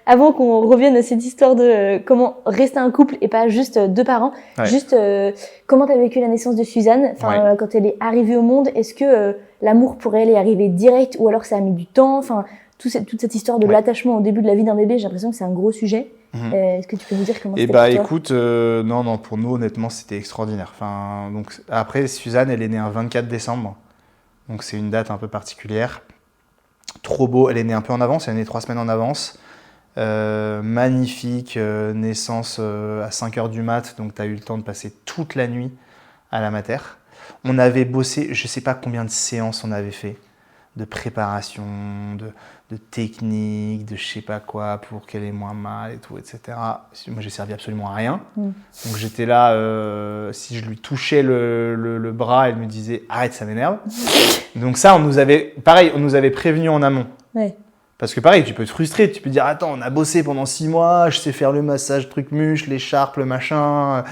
avant qu'on revienne à cette histoire de comment rester un couple et pas juste deux parents, juste comment tu as vécu la naissance de Suzanne, quand elle est arrivée au monde, est-ce que l'amour pour elle est arrivé direct ou alors ça a mis du temps, enfin toute cette histoire de l'attachement au début de la vie d'un bébé, j'ai l'impression que c'est un gros sujet. Est-ce que tu peux nous dire comment c'était pour toi? Écoute, non, pour nous honnêtement c'était extraordinaire. Enfin, donc après Suzanne, elle est née un 24 décembre, donc c'est une date un peu particulière. Trop beau, elle est née un peu en avance, elle est née 3 semaines en avance. Magnifique, naissance à 5h du mat, donc tu as eu le temps de passer toute la nuit à la mater. On avait bossé, je sais pas combien de séances on avait fait, de préparation, de technique, de je sais pas quoi, pour qu'elle ait moins mal et tout, etc. Moi, j'ai servi absolument à rien. Donc, j'étais là, si je lui touchais le bras, elle me disait « Arrête, ça m'énerve ». Donc ça, on nous avait prévenu en amont. Ouais. Parce que pareil, tu peux te frustrer, tu peux dire « Attends, on a bossé pendant 6 mois, je sais faire le massage, truc muche, l'écharpe, le machin,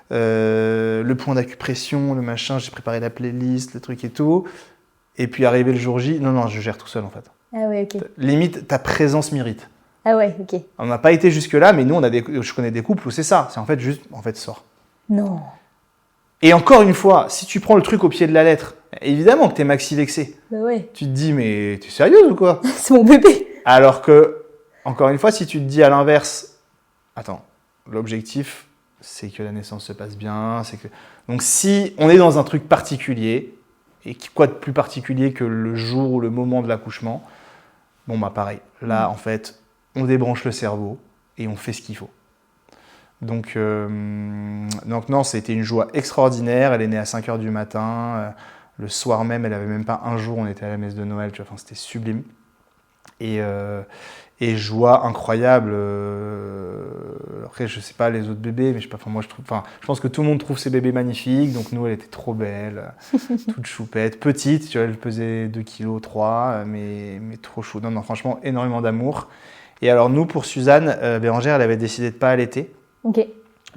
le point d'acupression, le machin, j'ai préparé la playlist, le truc et tout. » Et puis arrivé le jour J, non, je gère tout seul en fait. Ah ouais, ok. Limite, ta présence m'irrite. Ah ouais, ok. On n'a pas été jusque-là, mais nous, je connais des couples où c'est ça. C'est en fait juste, sors. Non. Et encore une fois, si tu prends le truc au pied de la lettre, évidemment que t'es maxi vexé. Bah ouais. Tu te dis, mais t'es sérieuse ou quoi? C'est mon bébé. Alors que, encore une fois, si tu te dis à l'inverse, attends, l'objectif, c'est que la naissance se passe bien. Donc si on est dans un truc particulier, et quoi de plus particulier que le jour ou le moment de l'accouchement, bon bah pareil, là en fait, on débranche le cerveau et on fait ce qu'il faut. Donc non, c'était une joie extraordinaire, elle est née à 5h du matin, le soir même, elle avait même pas un jour, on était à la messe de Noël, tu vois, enfin, c'était sublime. Et joie incroyable. Après, je sais pas les autres bébés, mais je pense que tout le monde trouve ces bébés magnifiques. Donc nous, elle était trop belle, toute choupette, petite. Tu vois, elle pesait 2,3 kg, mais trop chou. Non, franchement, énormément d'amour. Et alors nous, pour Suzanne, Bérangère, elle avait décidé de pas allaiter. Ok.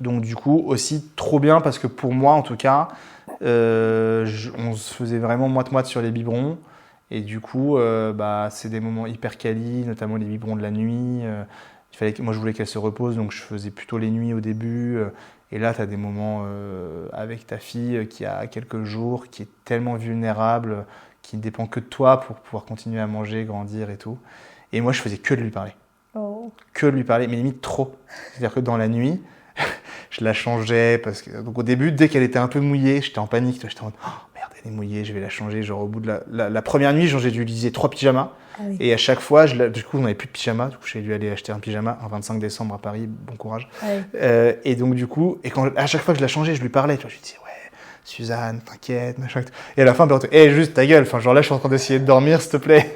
Donc du coup, aussi trop bien parce que pour moi, en tout cas, on se faisait vraiment moite-moite sur les biberons. Et du coup, c'est des moments hyper quali, notamment les biberons de la nuit. Moi, je voulais qu'elle se repose, donc je faisais plutôt les nuits au début. Et là, tu as des moments avec ta fille qui a quelques jours, qui est tellement vulnérable, qui ne dépend que de toi pour pouvoir continuer à manger, grandir et tout. Et moi, je faisais que de lui parler. Oh. Que de lui parler, mais limite trop. C'est-à-dire que dans la nuit, je la changeais. Donc au début, dès qu'elle était un peu mouillée, j'étais en panique. J'étais en mode, oh, merde, elle est mouillée, je vais la changer. Genre au bout de la première nuit, j'ai dû utiliser 3 pyjamas. Ah oui. Et à chaque fois, du coup, on n'avait plus de pyjama. Du coup, j'ai dû aller acheter un pyjama un 25 décembre à Paris. Bon courage. Ah oui. Et donc, du coup, à chaque fois que je la changeais, je lui parlais. Tu vois, je lui disais, ouais, Suzanne, t'inquiète, machin. Et à la fin, juste ta gueule. Enfin, genre là, je suis en train d'essayer de dormir, s'il te plaît.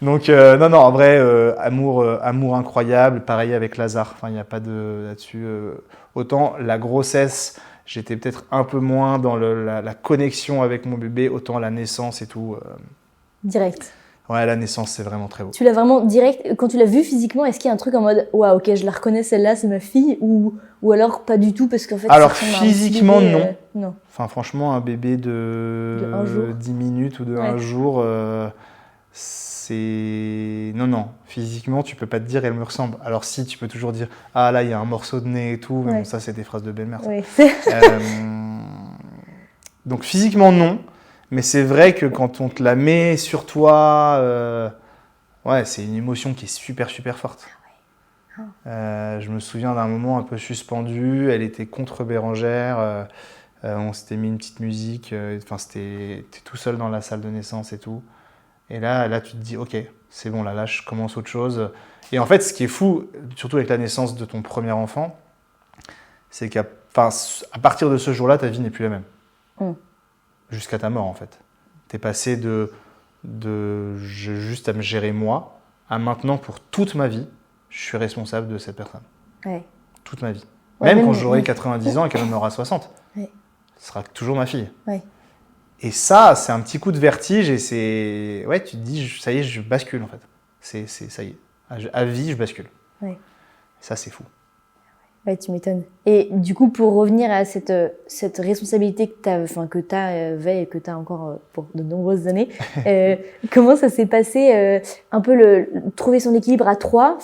Donc, non, en vrai, amour incroyable. Pareil avec Lazare. Enfin, il n'y a pas de là-dessus. Autant la grossesse, j'étais peut-être un peu moins dans la connexion avec mon bébé, autant la naissance et tout. Direct. Ouais, la naissance, c'est vraiment très beau. Tu l'as vraiment direct. Quand tu l'as vue physiquement, est-ce qu'il y a un truc en mode « Waouh, ok, je la reconnais, celle-là, c'est ma fille » ou alors pas du tout parce qu'en fait... Alors, physiquement, bébé, non. Enfin, franchement, un bébé de 10 minutes ou de 1 jour, c'est... Non, physiquement, tu peux pas te dire « elle me ressemble ». Alors si, tu peux toujours dire « Ah, là, il y a un morceau de nez et tout », mais bon, ça, c'est des phrases de belle-mère. Oui. Donc, physiquement, non. Mais c'est vrai que quand on te la met sur toi, c'est une émotion qui est super, super forte. Je me souviens d'un moment un peu suspendu. Elle était contre Bérangère. On s'était mis une petite musique. T'es tout seul dans la salle de naissance et tout. Et là, tu te dis, ok, c'est bon, là, je commence autre chose. Et en fait, ce qui est fou, surtout avec la naissance de ton premier enfant, c'est qu'à partir de ce jour-là, ta vie n'est plus la même. Jusqu'à ta mort, en fait. T'es passé de juste à me gérer moi, à maintenant, pour toute ma vie, je suis responsable de cette personne. Ouais. Toute ma vie. Même quand j'aurai 90 ans et qu'elle en aura 60. Ouais. Ce sera toujours ma fille. Ouais. Et ça, c'est un petit coup de vertige et c'est... Ouais, tu te dis, ça y est, je bascule, en fait. Ça y est. À vie, je bascule. Ouais. Ça, c'est fou. Ouais, tu m'étonnes. Et du coup, pour revenir à cette responsabilité que t'avais et que t'as encore pour de nombreuses années, comment ça s'est passé un peu trouver son équilibre à trois,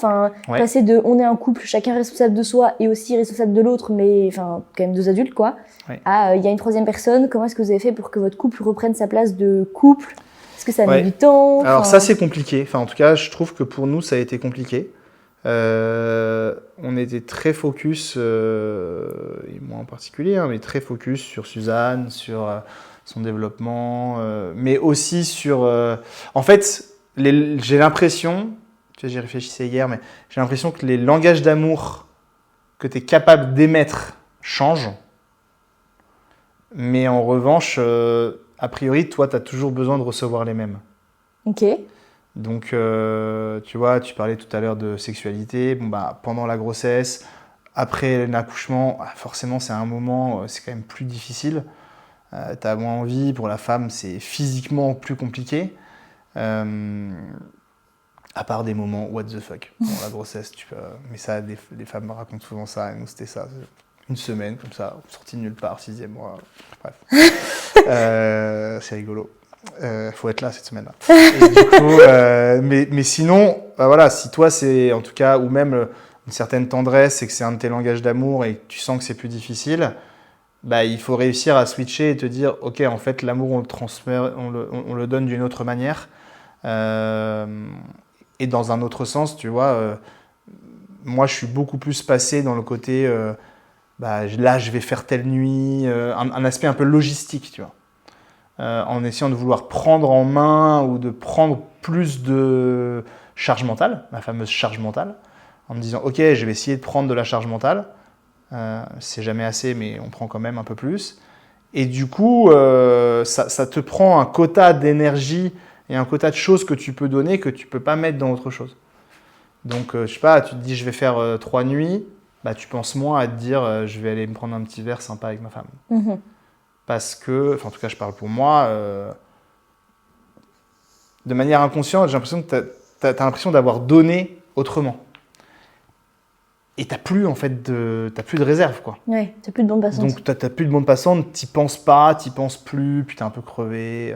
passer de on est un couple, chacun responsable de soi et aussi responsable de l'autre, mais quand même deux adultes quoi, à il y a une troisième personne. Comment est-ce que vous avez fait pour que votre couple reprenne sa place de couple? Est-ce que ça a mis du temps? Alors ça c'est compliqué. Enfin en tout cas, je trouve que pour nous ça a été compliqué. On était très focus, et moi en particulier, mais très focus sur Suzanne, sur son développement, mais aussi sur... En fait, j'ai l'impression, tu sais, j'y réfléchissais hier, mais j'ai l'impression que les langages d'amour que tu es capable d'émettre changent. Mais en revanche, a priori, toi, tu as toujours besoin de recevoir les mêmes. Ok. Donc, tu vois, tu parlais tout à l'heure de sexualité. Pendant la grossesse, après l'accouchement, forcément, c'est un moment, c'est quand même plus difficile. Tu as moins envie. Pour la femme, c'est physiquement plus compliqué. À part des moments what the fuck. Pendant la grossesse, mais ça, les femmes me racontent souvent ça. Et nous, c'était ça. Une semaine, comme ça, sortie de nulle part, 6e mois. Bref. C'est rigolo. Faut être là cette semaine-là. Et du coup, mais sinon, voilà, si toi c'est en tout cas, ou même une certaine tendresse et que c'est un de tes langages d'amour et que tu sens que c'est plus difficile, il faut réussir à switcher et te dire, ok, en fait, l'amour on le transfère, on le donne d'une autre manière. Et dans un autre sens, tu vois, moi je suis beaucoup plus passé dans le côté, là je vais faire telle nuit, un aspect un peu logistique, tu vois. En essayant de vouloir prendre en main ou de prendre plus de charge mentale, la fameuse charge mentale, en me disant ok, je vais essayer de prendre de la charge mentale, c'est jamais assez mais on prend quand même un peu plus, et du coup ça te prend un quota d'énergie et un quota de choses que tu peux donner que tu peux pas mettre dans autre chose. Donc je sais pas, tu te dis je vais faire 3 nuits, tu penses moins à te dire je vais aller me prendre un petit verre sympa avec ma femme. Mm-hmm. Parce que, en tout cas je parle pour moi, de manière inconsciente, j'ai l'impression que t'as l'impression d'avoir donné autrement. Et t'as plus de réserve, quoi. Ouais, t'as plus de bande passante. Donc t'as plus de bande passante, t'y penses pas, t'y penses plus, puis t'es un peu crevé.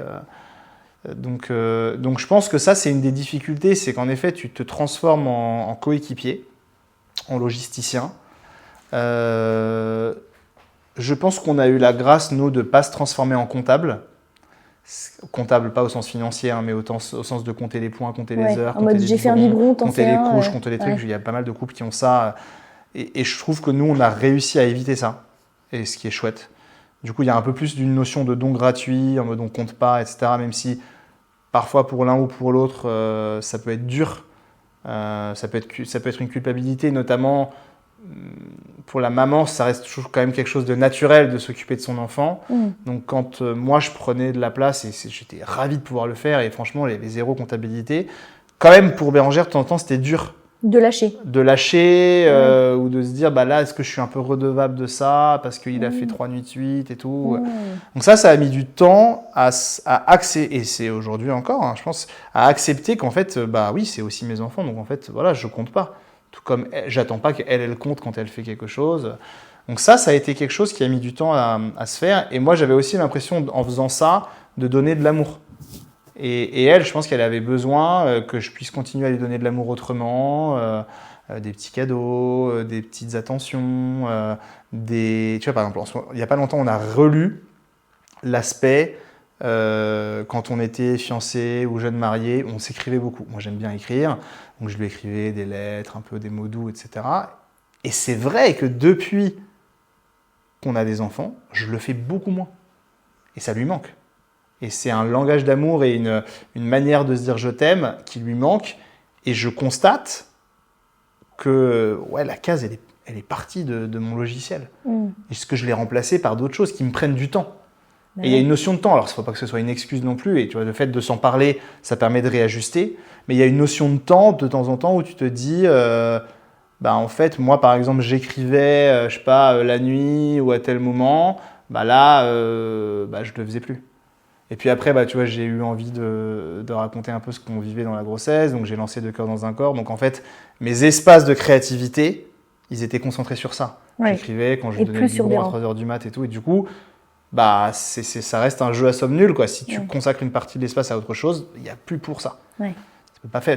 Donc je pense que ça c'est une des difficultés, c'est qu'en effet tu te transformes en coéquipier, en logisticien. Je pense qu'on a eu la grâce, nous, de ne pas se transformer en comptable. Comptable, pas au sens financier, mais au sens de compter les points, compter les heures, en mode j'ai fait un biberon, compter les couches, compter les trucs. Il y a pas mal de couples qui ont ça. Et je trouve que nous, on a réussi à éviter ça. Et ce qui est chouette. Du coup, il y a un peu plus d'une notion de don gratuit, en mode on compte pas, etc. Même si parfois pour l'un ou pour l'autre, ça peut être dur. Ça peut être une culpabilité, notamment... Pour la maman, ça reste toujours quand même quelque chose de naturel de s'occuper de son enfant. Donc quand moi je prenais de la place, et j'étais ravi de pouvoir le faire, et franchement il y avait zéro comptabilité, quand même pour Bérangère de temps en temps c'était dur. De lâcher. Ou de se dire là est-ce que je suis un peu redevable de ça parce qu'il a fait 3 nuits de suite et tout. Donc ça a mis du temps à accepter, et c'est aujourd'hui encore, je pense, à accepter qu'en fait oui c'est aussi mes enfants, donc en fait voilà je compte pas. Tout comme j'attends pas qu'elle compte quand elle fait quelque chose. Donc ça a été quelque chose qui a mis du temps à se faire. Et moi, j'avais aussi l'impression, en faisant ça, de donner de l'amour. Et elle, je pense qu'elle avait besoin que je puisse continuer à lui donner de l'amour autrement, des petits cadeaux, des petites attentions, Tu vois, par exemple, il n'y a pas longtemps, on a relu l'aspect... quand on était fiancés ou jeunes mariés, on s'écrivait beaucoup. Moi, j'aime bien écrire, donc je lui écrivais des lettres, un peu des mots doux, etc. Et c'est vrai que depuis qu'on a des enfants, je le fais beaucoup moins. Et ça lui manque. Et c'est un langage d'amour et une manière de se dire je t'aime qui lui manque. Et je constate que la case, elle est partie de mon logiciel. Est-ce que je l'ai remplacée par d'autres choses qui me prennent du temps? Et il y a une notion de temps, alors il ne faut pas que ce soit une excuse non plus, et tu vois, le fait de s'en parler, ça permet de réajuster, mais il y a une notion de temps en temps où tu te dis, en fait, moi par exemple, j'écrivais, je sais pas, la nuit ou à tel moment, je le faisais plus. Et puis après, tu vois, j'ai eu envie de raconter un peu ce qu'on vivait dans la grossesse, donc j'ai lancé 2 cœurs dans un corps, donc en fait, mes espaces de créativité ils étaient concentrés sur ça. Ouais. J'écrivais quand je Et donnais plus le sur biberon à Béran. 3h du mat et tout. Et du coup, bah, ça reste un jeu à somme nulle, quoi. Si tu Ouais. consacres une partie de l'espace à autre chose, il n'y a plus pour ça. Ouais.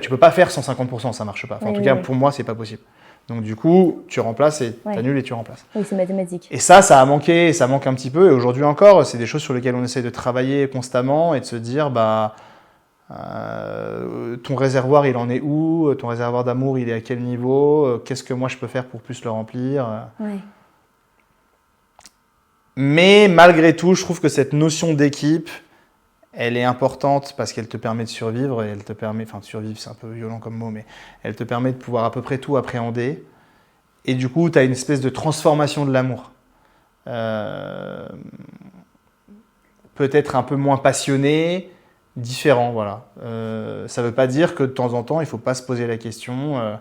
Tu peux pas faire 150%, ça marche pas. Enfin, en Oui, tout oui, cas, oui. pour moi, c'est pas possible. Donc du coup, tu remplaces et Ouais. t'annules et tu remplaces. Oui, c'est mathématique. Et ça a manqué, ça manque un petit peu. Et aujourd'hui encore, c'est des choses sur lesquelles on essaye de travailler constamment et de se dire, bah, ton réservoir, il en est où? Ton réservoir d'amour, il est à quel niveau? Qu'est-ce que moi je peux faire pour plus le remplir? Ouais. Mais malgré tout, je trouve que cette notion d'équipe, elle est importante parce qu'elle te permet de survivre et elle te permet, enfin de survivre, c'est un peu violent comme mot, mais elle te permet de pouvoir à peu près tout appréhender. Et du coup, tu as une espèce de transformation de l'amour. Peut-être un peu moins passionné, différent, voilà. Ça ne veut pas dire que de temps en temps, il ne faut pas se poser la question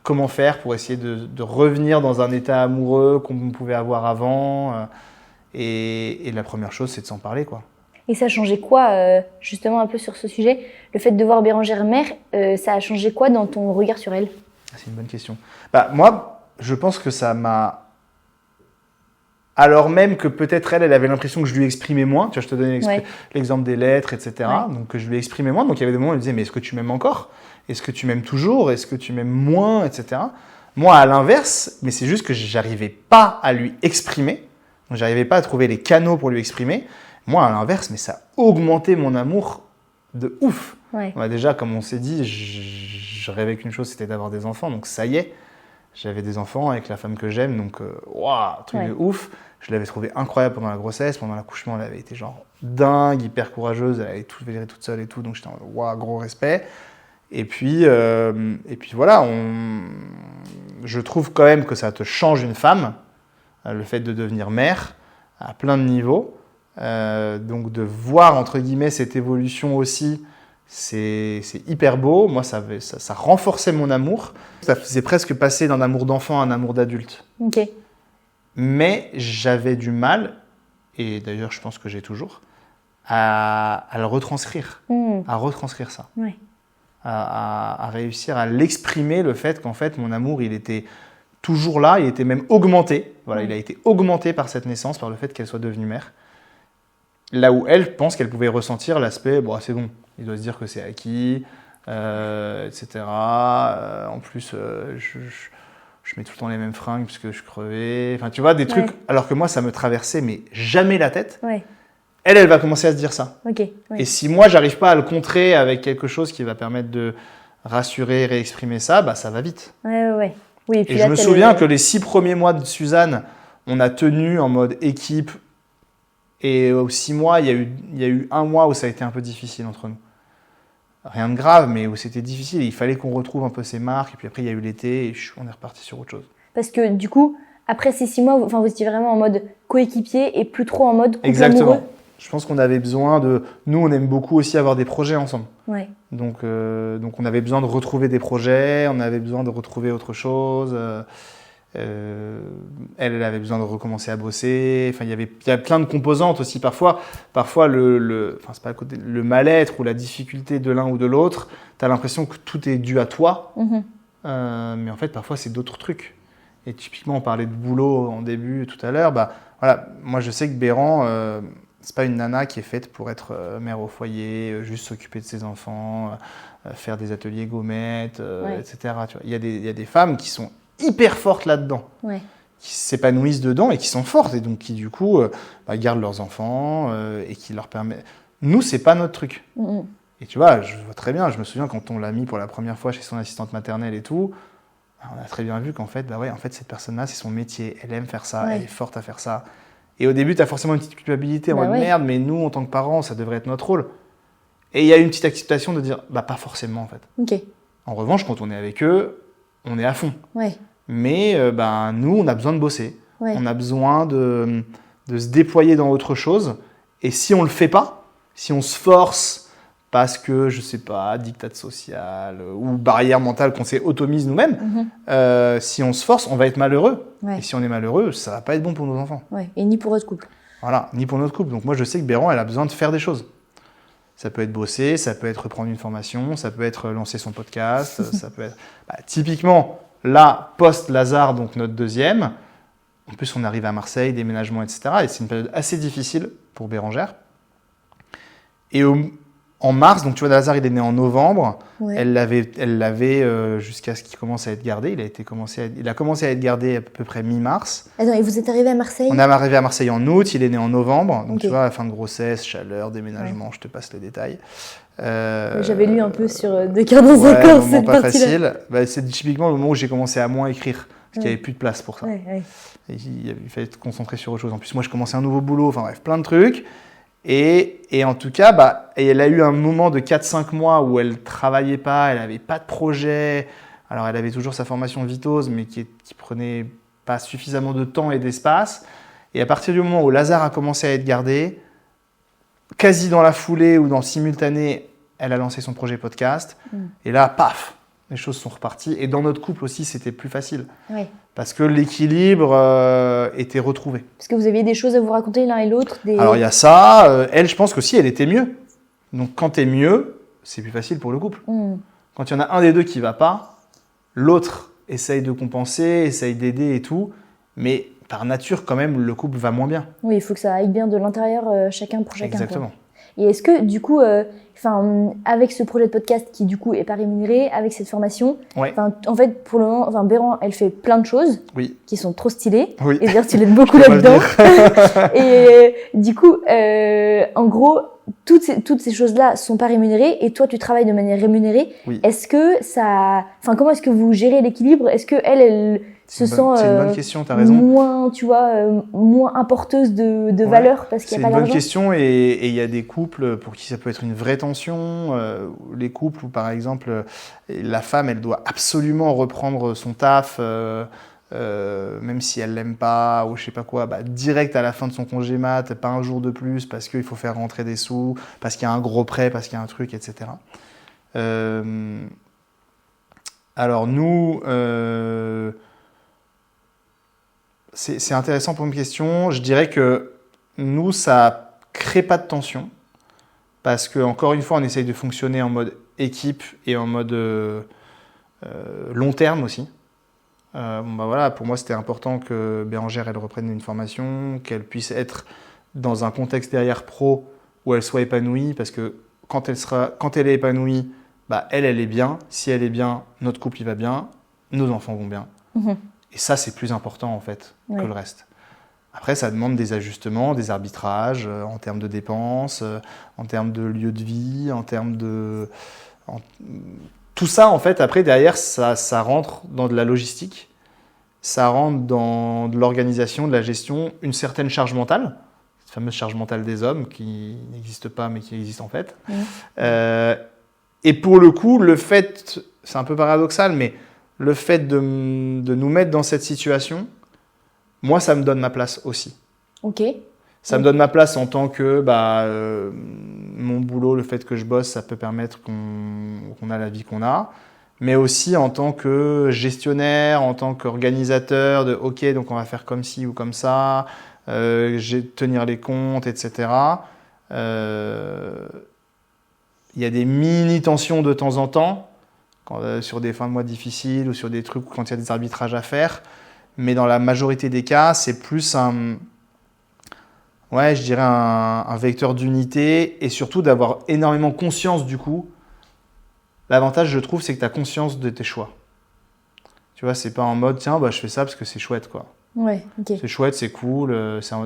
comment faire pour essayer de revenir dans un état amoureux qu'on pouvait avoir avant. Et la première chose, c'est de s'en parler, quoi. Et ça a changé quoi, justement, un peu sur ce sujet? Le fait de voir Bérangère mère, ça a changé quoi dans ton regard sur elle? C'est une bonne question. Bah, moi, je pense que ça m'a... Alors même que peut-être elle avait l'impression que je lui exprimais moins. Tu vois, je te donnais Ouais. l'exemple des lettres, etc. Ouais. Donc, que je lui exprimais moins. Donc, il y avait des moments où elle me disait, mais est-ce que tu m'aimes encore? Est-ce que tu m'aimes toujours? Est-ce que tu m'aimes moins, etc. Moi, à l'inverse, mais c'est juste que j'arrivais pas à lui exprimer. Donc, j'arrivais pas à trouver les canaux pour lui exprimer. Moi, à l'inverse, mais ça a augmenté mon amour de ouf. Ouais. Ouais, déjà, comme on s'est dit, je rêvais qu'une chose, c'était d'avoir des enfants. Donc ça y est, j'avais des enfants avec la femme que j'aime. Donc, waouh, truc de ouf. Je l'avais trouvée incroyable pendant la grossesse. Pendant l'accouchement, elle avait été genre dingue, hyper courageuse. Elle avait tout fait toute seule et tout. Donc j'étais en waouh, gros respect. Et puis voilà, je trouve quand même que ça te change une femme, le fait de devenir mère, à plein de niveaux. Donc de voir, entre guillemets, cette évolution aussi, c'est hyper beau. Moi, ça renforçait mon amour. Ça faisait presque passer d'un amour d'enfant à un amour d'adulte. Ok. Mais j'avais du mal, et d'ailleurs je pense que j'ai toujours, à le retranscrire, à retranscrire ça. Ouais. À réussir à l'exprimer, le fait qu'en fait mon amour il était toujours là, il était même augmenté. Voilà, il a été augmenté par cette naissance, par le fait qu'elle soit devenue mère. Là où elle pense qu'elle pouvait ressentir l'aspect, bon c'est bon, il doit se dire que c'est acquis, etc. En plus, je mets tout le temps les mêmes fringues puisque je crevais. Enfin, tu vois, des trucs, alors que moi ça me traversait mais jamais la tête. Ouais. Elle va commencer à se dire ça. Ok. Ouais. Et si moi, j'arrive pas à le contrer avec quelque chose qui va permettre de rassurer, réexprimer ça, bah ça va vite. Ouais. Oui, Et je me souviens que les 6 premiers mois de Suzanne, on a tenu en mode équipe. Et aux 6 mois, il y a eu un mois où ça a été un peu difficile entre nous. Rien de grave, mais où c'était difficile. Il fallait qu'on retrouve un peu ses marques. Et puis après, il y a eu l'été et on est reparti sur autre chose. Parce que du coup, après ces 6 mois, vous étiez vraiment en mode coéquipier et plus trop en mode couple Exactement. amoureux. Je pense qu'on avait besoin de... Nous, on aime beaucoup aussi avoir des projets ensemble. Ouais. Donc on avait besoin de retrouver des projets, on avait besoin de retrouver autre chose. Elle avait besoin de recommencer à bosser. Enfin, il y a plein de composantes aussi. Parfois c'est pas le mal-être ou la difficulté de l'un ou de l'autre. Tu as l'impression que tout est dû à toi. Mais en fait, parfois, c'est d'autres trucs. Et typiquement, on parlait de boulot en début tout à l'heure. Bah, voilà, moi, je sais que Béran... c'est pas une nana qui est faite pour être mère au foyer, juste s'occuper de ses enfants, faire des ateliers gommettes, etc. Tu vois. Il y a des femmes qui sont hyper fortes là-dedans, qui s'épanouissent dedans et qui sont fortes et donc qui du coup gardent leurs enfants et qui leur permettent. Nous, c'est pas notre truc. Et tu vois, je vois très bien. Je me souviens quand on l'a mis pour la première fois chez son assistante maternelle et tout, on a très bien vu qu'en fait, cette personne-là, c'est son métier. Elle aime faire ça, elle est forte à faire ça. Et au début, tu as forcément une petite culpabilité en mode merde, mais nous, en tant que parents, ça devrait être notre rôle. Et il y a une petite acceptation de dire, pas forcément en fait. Ok. En revanche, quand on est avec eux, on est à fond. Ouais. Mais nous, on a besoin de bosser. Ouais. On a besoin de se déployer dans autre chose. Et si on le fait pas, si on se force parce que, je sais pas, diktat social ou barrière mentale qu'on s'est automise nous-mêmes, si on se force, on va être malheureux. Et si on est malheureux, ça va pas être bon pour nos enfants. Ouais. Et ni pour votre couple. Voilà, ni pour notre couple. Donc moi, je sais que Béran, elle a besoin de faire des choses. Ça peut être bosser, ça peut être reprendre une formation, ça peut être lancer son podcast, ça peut être... typiquement, là, post-Lazare, donc notre deuxième, en plus on arrive à Marseille, déménagement, etc. Et c'est une période assez difficile pour Bérengère. Et en mars, donc tu vois, Lazare, il est né en novembre. Ouais. Elle l'avait jusqu'à ce qu'il commence à être gardé. Il a commencé à être gardé à peu près mi-mars. Attends, et vous êtes arrivé à Marseille? On est arrivé à Marseille en août, il est né en novembre. Donc Ok. tu vois, fin de grossesse, chaleur, déménagement, je te passe les détails. J'avais lu un peu sur Deux cœurs dans un Ouais, corps, moment cette pas partie-là. facile. Bah, c'est typiquement le moment où j'ai commencé à moins écrire, parce qu'il n'y avait plus de place pour ça. Ouais, ouais. Et il fallait être concentré sur autre chose. En plus, moi, je commençais un nouveau boulot, enfin bref, plein de trucs. Et en tout cas, elle a eu un moment de 4-5 mois où elle ne travaillait pas, elle n'avait pas de projet. Alors, elle avait toujours sa formation Vitose, mais qui prenait pas suffisamment de temps et d'espace. Et à partir du moment où Lazare a commencé à être gardé, quasi dans la foulée ou dans le simultané, elle a lancé son projet podcast. Et là, paf, les choses sont reparties. Et dans notre couple aussi, c'était plus facile. Ouais. Parce que l'équilibre était retrouvé. Parce que vous aviez des choses à vous raconter l'un et l'autre. Alors il y a ça. Elle, je pense qu'aussi, elle était mieux. Donc quand t'es mieux, c'est plus facile pour le couple. Quand il y en a un des deux qui ne va pas, l'autre essaye de compenser, essaye d'aider et tout. Mais par nature, quand même, le couple va moins bien. Oui, il faut que ça aille bien de l'intérieur, chacun pour chacun. Exactement. Quoi. Et est-ce que, du coup, avec ce projet de podcast qui, du coup, est pas rémunéré, avec cette formation, Ouais. en fait, pour le moment, Béran, elle fait plein de choses Oui. qui sont trop stylées. Oui. Et d'ailleurs, tu l'aides beaucoup Faut pas le là-dedans. Et du coup, en gros, toutes ces choses-là sont pas rémunérées et toi, tu travailles de manière rémunérée. Oui. Est-ce que comment est-ce que vous gérez l'équilibre? Est-ce que elle se sent C'est une bonne question, tu as raison. moins, tu vois, moins apporteuse de valeur parce qu'il C'est n'y a une pas bonne d'argent? question et il y a des couples pour qui ça peut être une vraie tension. Les couples où, par exemple, la femme, elle doit absolument reprendre son taf, même si elle l'aime pas ou je sais pas quoi, direct à la fin de son congé mat, pas un jour de plus parce qu'il faut faire rentrer des sous, parce qu'il y a un gros prêt, parce qu'il y a un truc, etc. Alors nous... C'est intéressant pour une question. Je dirais que nous, ça crée pas de tension parce que encore une fois, on essaye de fonctionner en mode équipe et en mode long terme aussi. Voilà, pour moi, c'était important que Bérengère elle reprenne une formation, qu'elle puisse être dans un contexte derrière pro où elle soit épanouie parce que quand elle est épanouie, elle est bien. Si elle est bien, notre couple il va bien, nos enfants vont bien. Et ça, c'est plus important, en fait, que le reste. Après, ça demande des ajustements, des arbitrages en termes de dépenses, en termes de lieu de vie, en termes de... Tout ça, en fait, après, derrière, ça rentre dans de la logistique, ça rentre dans de l'organisation, de la gestion, une certaine charge mentale, cette fameuse charge mentale des hommes qui n'existe pas, mais qui existe en fait. Et pour le coup, le fait, c'est un peu paradoxal, mais... Le fait de nous mettre dans cette situation, moi, ça me donne ma place aussi. Ok. Ça me donne ma place en tant que mon boulot, le fait que je bosse, ça peut permettre qu'on a la vie qu'on a. Mais aussi en tant que gestionnaire, en tant qu'organisateur de OK, donc on va faire comme ci ou comme ça, tenir les comptes, etc. Il y a des mini-tensions de temps en temps. Sur des fins de mois difficiles ou sur des trucs quand il y a des arbitrages à faire. Mais dans la majorité des cas, c'est plus un vecteur d'unité et surtout d'avoir énormément conscience du coup. L'avantage, je trouve, c'est que tu as conscience de tes choix. Tu vois, c'est pas en mode, tiens, je fais ça parce que c'est chouette, quoi. Ouais, ok. C'est chouette, c'est cool.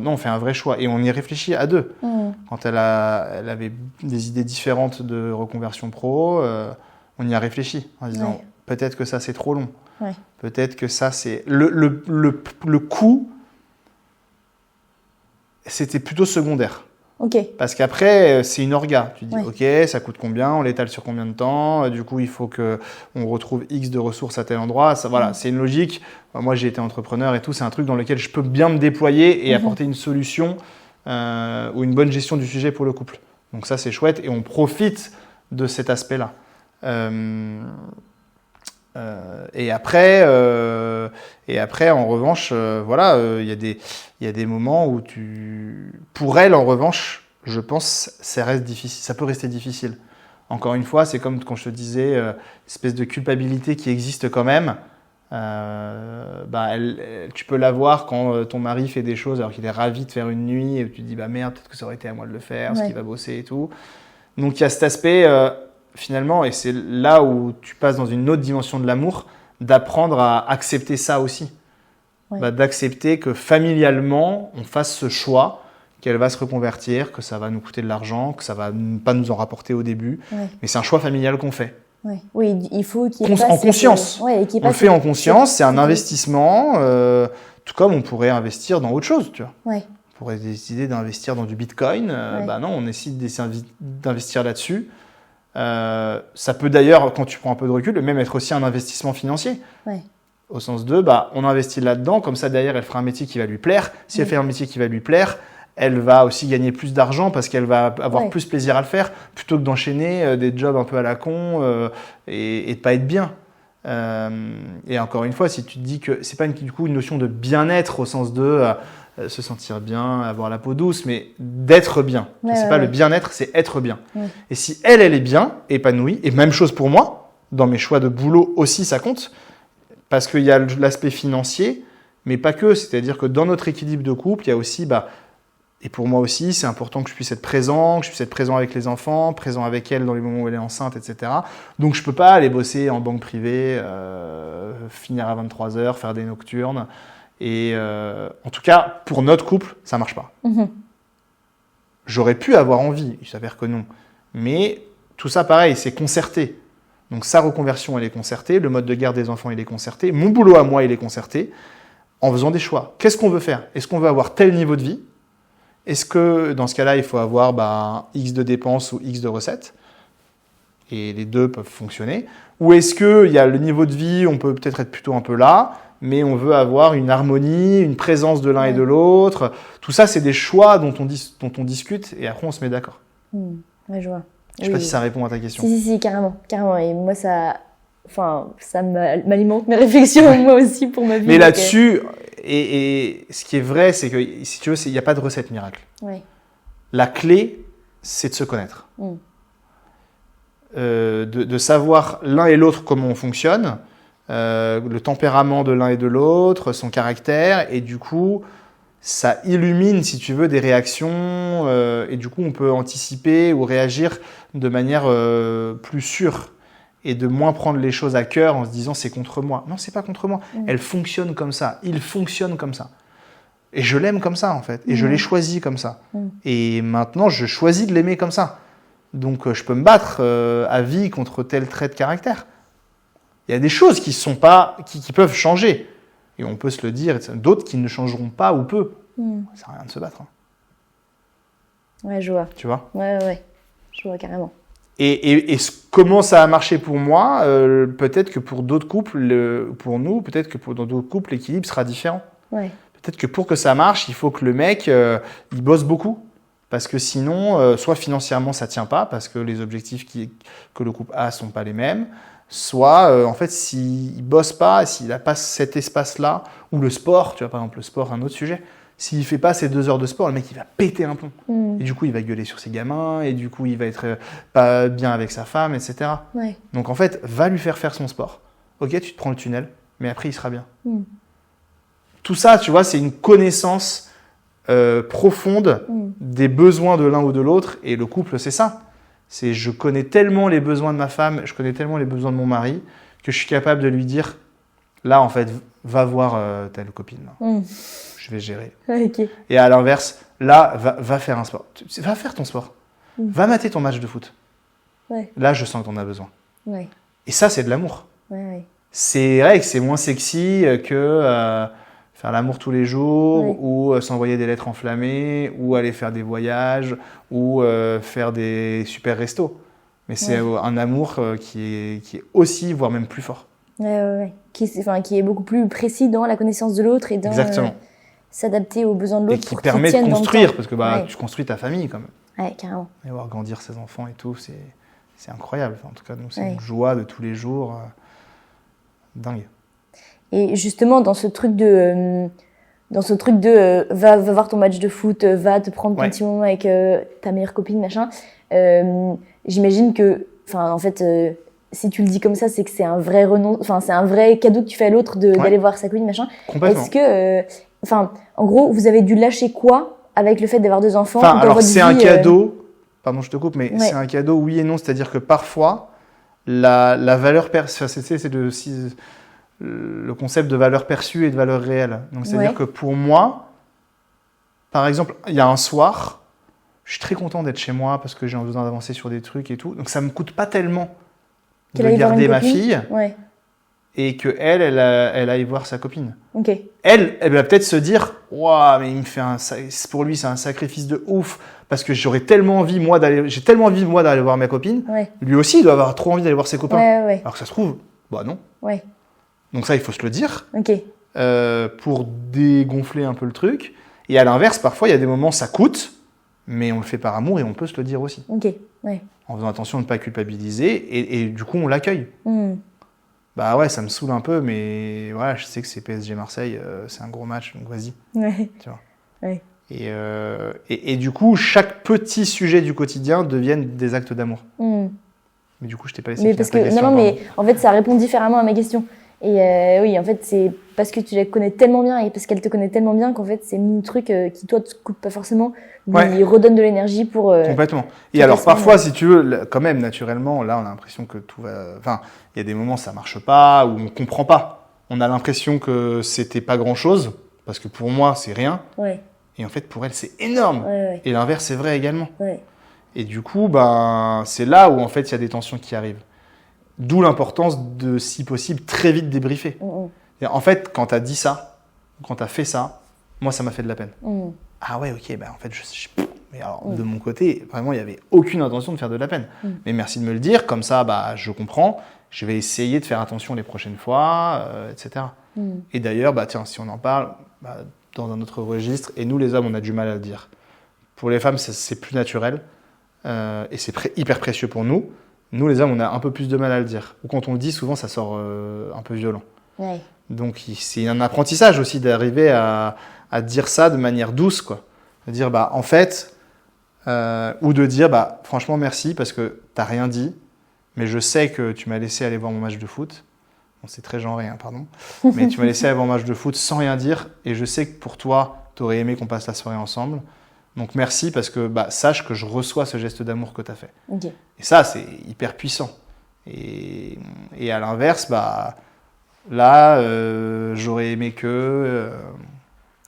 Non, on fait un vrai choix et on y réfléchit à deux. Quand elle avait des idées différentes de reconversion pro, on y a réfléchi en disant peut-être que ça c'est trop long, peut-être que ça c'est le coût, c'était plutôt secondaire. Ok. Parce qu'après c'est une orga. Tu dis ok, ça coûte combien, on l'étale sur combien de temps, du coup il faut que on retrouve X de ressources à tel endroit. Ça, voilà, c'est une logique. Moi j'ai été entrepreneur et tout, c'est un truc dans lequel je peux bien me déployer et apporter une solution ou une bonne gestion du sujet pour le couple. Donc ça c'est chouette et on profite de cet aspect-là. Et après, en revanche, il y a des moments où pour elle, en revanche, je pense, ça reste difficile. Ça peut rester difficile. Encore une fois, c'est comme quand je te disais, espèce de culpabilité qui existe quand même. Tu peux la voir quand ton mari fait des choses alors qu'il est ravi de faire une nuit et tu te dis merde, peut-être que ça aurait été à moi de le faire, parce qu'il va bosser et tout. Donc il y a cet aspect finalement, et c'est là où tu passes dans une autre dimension de l'amour, d'apprendre à accepter ça aussi. D'accepter que familialement on fasse ce choix, qu'elle va se reconvertir, que ça va nous coûter de l'argent, que ça va pas nous en rapporter au début, mais c'est un choix familial qu'on fait. Oui, il faut qu'il passe en conscience. On le fait en conscience, c'est un investissement, tout comme on pourrait investir dans autre chose, tu vois. On pourrait décider d'investir dans du Bitcoin, non, on décide d'investir là-dessus. Ça peut d'ailleurs, quand tu prends un peu de recul, même être aussi un investissement financier. Au sens de, on investit là-dedans, comme ça derrière elle fera un métier qui va lui plaire. Si elle fait un métier qui va lui plaire, elle va aussi gagner plus d'argent parce qu'elle va avoir plus plaisir à le faire, plutôt que d'enchaîner des jobs un peu à la con et de pas être bien. Et encore une fois, si tu te dis que c'est pas du coup une notion de bien-être au sens de se sentir bien, avoir la peau douce, mais d'être bien. C'est pas le bien-être, c'est être bien. Et si elle est bien, épanouie, et même chose pour moi, dans mes choix de boulot aussi ça compte, parce qu'il y a l'aspect financier, mais pas que. C'est-à-dire que dans notre équilibre de couple, il y a aussi, et pour moi aussi, c'est important que je puisse être présent, avec les enfants, présent avec elle dans les moments où elle est enceinte, etc. Donc je ne peux pas aller bosser en banque privée, finir à 23h, faire des nocturnes. Et en tout cas, pour notre couple, ça ne marche pas. J'aurais pu avoir envie, il s'avère que non. Mais tout ça, pareil, c'est concerté. Donc sa reconversion, elle est concertée, le mode de garde des enfants, il est concerté, mon boulot à moi, il est concerté, en faisant des choix. Qu'est-ce qu'on veut faire ? Est-ce qu'on veut avoir tel niveau de vie ? Est-ce que dans ce cas-là, il faut avoir X de dépenses ou X de recettes ? Et les deux peuvent fonctionner. Ou est-ce qu'il y a le niveau de vie, on peut peut-être être plutôt un peu là, mais on veut avoir une harmonie, une présence de l'un et de l'autre. Tout ça, c'est des choix dont on discute et après on se met d'accord. Je vois. Je ne sais pas si ça répond à ta question. Si, carrément. Et moi, ça m'alimente mes réflexions, moi aussi, pour ma vie. Mais là-dessus, et ce qui est vrai, c'est que, si tu veux, il n'y a pas de recette miracle. La clé, c'est de se connaître. De savoir l'un et l'autre comment on fonctionne, le tempérament de l'un et de l'autre, son caractère, et du coup, ça illumine, si tu veux, des réactions, et du coup, on peut anticiper ou réagir de manière plus sûre et de moins prendre les choses à cœur en se disant c'est contre moi. Non, c'est pas contre moi. Elle fonctionne comme ça. Il fonctionne comme ça. Et je l'aime comme ça, en fait. Et je l'ai choisi comme ça. Et maintenant, je choisis de l'aimer comme ça. Donc, je peux me battre à vie contre tel trait de caractère. Il y a des choses qui peuvent changer. Et on peut se le dire. D'autres qui ne changeront pas ou peu. Ça sert à rien de se battre. Je vois. Tu vois ? Ouais. Je vois carrément. Et comment ça a marché pour moi, peut-être que pour d'autres couples, pour nous, peut-être que dans d'autres couples, l'équilibre sera différent. Peut-être que pour que ça marche, il faut que le mec, il bosse beaucoup. Parce que sinon, soit financièrement, ça ne tient pas, parce que les objectifs que le couple a ne sont pas les mêmes. Soit, en fait, s'il ne bosse pas, s'il n'a pas cet espace-là, ou le sport, tu vois, par exemple, le sport, un autre sujet. S'il ne fait pas ces 2 heures de sport, le mec, il va péter un plomb. Et du coup, il va gueuler sur ses gamins, et du coup, il va être pas bien avec sa femme, etc. Donc, en fait, va lui faire son sport. Ok, tu te prends le tunnel, mais après, il sera bien. Tout ça, tu vois, c'est une connaissance profonde des besoins de l'un ou de l'autre. Et le couple, c'est ça. C'est je connais tellement les besoins de ma femme, je connais tellement les besoins de mon mari, que je suis capable de lui dire, là, en fait, va voir telle copine. Je vais gérer. Et à l'inverse, là, va faire un sport. Va faire ton sport. Va mater ton match de foot. Là, je sens que tu en as besoin. Et ça, c'est de l'amour. C'est vrai que c'est moins sexy que faire l'amour tous les jours, ou s'envoyer des lettres enflammées, ou aller faire des voyages, ou faire des super restos. Mais c'est un amour qui est aussi, voire même plus fort. Qui est beaucoup plus précis dans la connaissance de l'autre et dans s'adapter aux besoins de l'autre. Et qui permet de construire, parce que tu construis ta famille quand même. Carrément. Et voir grandir ses enfants et tout, c'est incroyable. En tout cas, nous, c'est une joie de tous les jours. Dingue. Et justement, dans ce truc de va voir ton match de foot, va te prendre ton petit moment avec ta meilleure copine, machin, j'imagine que, en fait, si tu le dis comme ça, c'est que c'est un vrai c'est un vrai cadeau que tu fais à l'autre d'aller voir sa copine, machin. Complètement. Est-ce que, en gros, vous avez dû lâcher quoi avec le fait d'avoir 2 enfants Enfin, dans alors votre c'est vie, un cadeau. Pardon, je te coupe, mais Ouais. c'est un cadeau, oui et non. C'est-à-dire que parfois, la valeur perçue, c'est le concept de valeur perçue et de valeur réelle. Donc, c'est-à-dire Ouais. que pour moi, par exemple, il y a un soir, je suis très content d'être chez moi parce que j'ai besoin d'avancer sur des trucs et tout. Donc, ça me coûte pas tellement Qu'elle de aille voir une garder ma copine fille Ouais, et que elle aille voir sa copine. ok. Elle va peut-être se dire, waouh, mais il me fait pour lui, c'est un sacrifice de ouf parce que j'ai tellement envie moi d'aller voir ma copine. Ouais, Lui aussi, il doit avoir trop envie d'aller voir ses copains. ouais, Alors que ça se trouve, bah non. ouais, Donc ça, il faut se le dire ok. pour dégonfler un peu le truc. Et à l'inverse, parfois, il y a des moments, ça coûte, mais on le fait par amour et on peut se le dire aussi. Ok, ouais. En faisant attention de ne pas culpabiliser et du coup, on l'accueille. Bah ouais, ça me saoule un peu, mais voilà, je sais que c'est PSG Marseille, c'est un gros match, donc vas-y. Ouais. Tu vois. Ouais. Et du coup, chaque petit sujet du quotidien deviennent des actes d'amour. Mais du coup, je t'ai pas laissé Mais finir parce ta que question, non, mais pardon. en fait, ça répond différemment à ma question. Et oui, en fait, c'est parce que tu la connais tellement bien et parce qu'elle te connaît tellement bien qu'en fait, c'est un truc qui toi te coûte pas forcément, lui Ouais. il redonne de l'énergie pour. Complètement. Et toute alors, la semaine, parfois, si tu veux, quand même, naturellement, là, on a l'impression que tout va. Enfin, il y a des moments, ça marche pas, ou on comprend pas. On a l'impression que c'était pas grand chose, parce que pour moi, c'est rien. Ouais, Et en fait, pour elle, c'est énorme. ouais, Et l'inverse, c'est vrai également. ouais. Et du coup, ben, c'est là où, en fait, il y a des tensions qui arrivent. D'où l'importance de, si possible, très vite débriefer. Et en fait, quand tu as dit ça, quand tu as fait ça, moi, ça m'a fait de la peine. Ah ouais, ok, bah en fait, mais alors, de mon côté, vraiment, il n'y avait aucune intention de faire de la peine. Mais merci de me le dire, comme ça, bah, je comprends. Je vais essayer de faire attention les prochaines fois, etc. Et d'ailleurs, bah, tiens, si on en parle, bah, dans un autre registre, et nous, les hommes, on a du mal à le dire. Pour les femmes, c'est plus naturel, et c'est hyper précieux pour nous. Nous, les hommes, on a un peu plus de mal à le dire. Ou quand on le dit, souvent, ça sort un peu violent. Ouais. Donc, c'est un apprentissage aussi d'arriver à dire ça de manière douce, quoi. De dire, bah, en fait, ou de dire, bah, franchement, merci parce que t'as rien dit, mais je sais que tu m'as laissé aller voir mon match de foot. Bon, c'est très genré, hein, pardon. Mais tu m'as laissé aller voir mon match de foot sans rien dire, et je sais que pour toi, t'aurais aimé qu'on passe la soirée ensemble. Donc, merci parce que, bah, sache que je reçois ce geste d'amour que t'as fait. Ok. Et ça, c'est hyper puissant. Et à l'inverse, bah, là, j'aurais aimé que...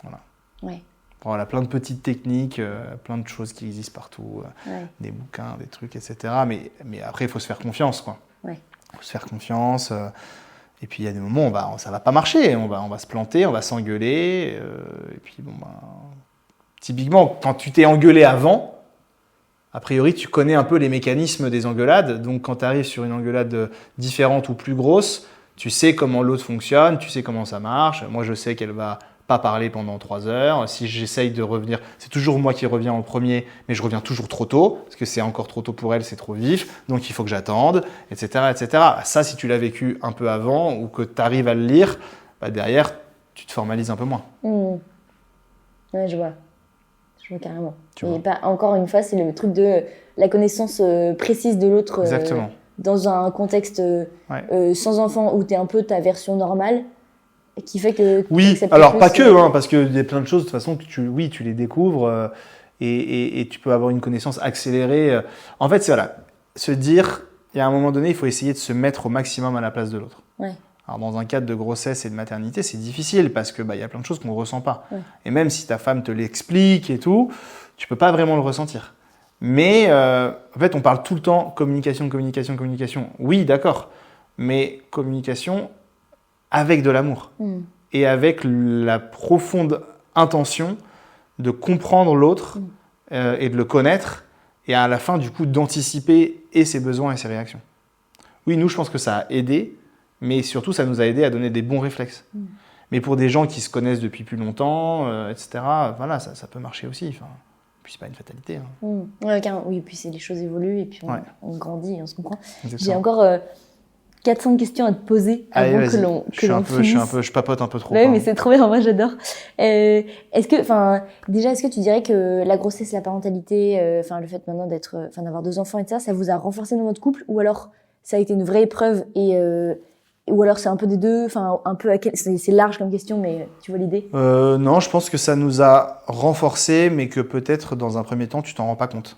voilà. Ouais. Voilà, plein de petites techniques, plein de choses qui existent partout, Ouais. des bouquins, des trucs, etc. Mais après, il faut se faire confiance, quoi. Ouais. Il faut se faire confiance. Et puis, il y a des moments où ça va pas marcher. On va se planter, on va s'engueuler. Et puis, bon, bah, typiquement, quand tu t'es engueulé avant, a priori, tu connais un peu les mécanismes des engueulades. Donc, quand tu arrives sur une engueulade différente ou plus grosse, tu sais comment l'autre fonctionne, tu sais comment ça marche. Moi, je sais qu'elle va pas parler pendant 3 heures. Si j'essaye de revenir, c'est toujours moi qui reviens en premier, mais je reviens toujours trop tôt, parce que c'est encore trop tôt pour elle, c'est trop vif, donc il faut que j'attende, etc., etc. Ça, si tu l'as vécu un peu avant, ou que tu arrives à le lire, bah derrière, tu te formalises un peu moins. Ouais, je vois. Je vois carrément. Tu Et vois. pas, encore une fois, c'est le truc de la connaissance précise de l'autre Exactement. dans un contexte Ouais. sans enfant où t'es un peu ta version normale qui fait que Oui, t'acceptes alors plus, pas que, hein, parce qu'il y a plein de choses de toute façon que tu les découvres et tu peux avoir une connaissance accélérée. En fait, c'est voilà, se dire, il y a un moment donné, il faut essayer de se mettre au maximum à la place de l'autre. Ouais. Alors dans un cadre de grossesse et de maternité, c'est difficile parce que bah, y a plein de choses qu'on ne ressent pas. Ouais. Et même si ta femme te l'explique et tout, tu peux pas vraiment le ressentir. Mais en fait, on parle tout le temps communication, communication, communication. Oui, d'accord, mais communication avec de l'amour et avec la profonde intention de comprendre l'autre et de le connaître et à la fin, du coup, d'anticiper et ses besoins et ses réactions. Oui, nous, je pense que ça a aidé, mais surtout, ça nous a aidé à donner des bons réflexes. Mais pour des gens qui se connaissent depuis plus longtemps, etc., voilà, ça peut marcher aussi. Enfin, puis, c'est pas une fatalité. Hein. Ouais, carrément. Oui, puis c'est les choses évoluent et puis Ouais. on grandit et on se comprend. Exactement. J'ai encore 4-5 questions à te poser avant Allez, que vas-y. l'on finisse. Je papote un peu trop. Ouais, pardon. mais c'est trop bien, moi j'adore. Est-ce que tu dirais que la grossesse, la parentalité, le fait maintenant d'avoir 2 enfants et ça vous a renforcé dans votre couple, ou alors ça a été une vraie épreuve ou alors c'est un peu des deux, enfin un peu c'est large comme question, mais tu vois l'idée? Non, je pense que ça nous a renforcés, mais que peut-être dans un premier temps, tu t'en rends pas compte.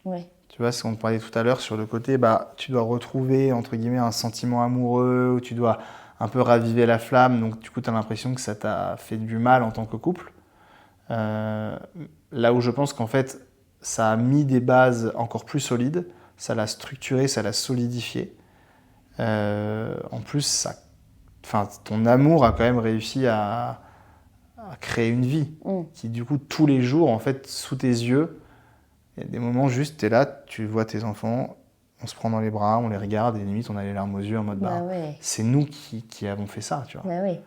Ouais. Tu vois, ce qu'on parlait tout à l'heure sur le côté, tu dois retrouver, entre guillemets, un sentiment amoureux, où tu dois un peu raviver la flamme, donc du coup, tu as l'impression que ça t'a fait du mal en tant que couple. Là où je pense qu'en fait, ça a mis des bases encore plus solides, ça l'a structuré, ça l'a solidifié. En plus, ton amour a quand même réussi à créer une vie qui, du coup, tous les jours, en fait, sous tes yeux, il y a des moments juste, tu es là, tu vois tes enfants, on se prend dans les bras, on les regarde et limite, on a les larmes aux yeux en mode, ouais. c'est nous qui avons fait ça, tu vois. Bah ouais.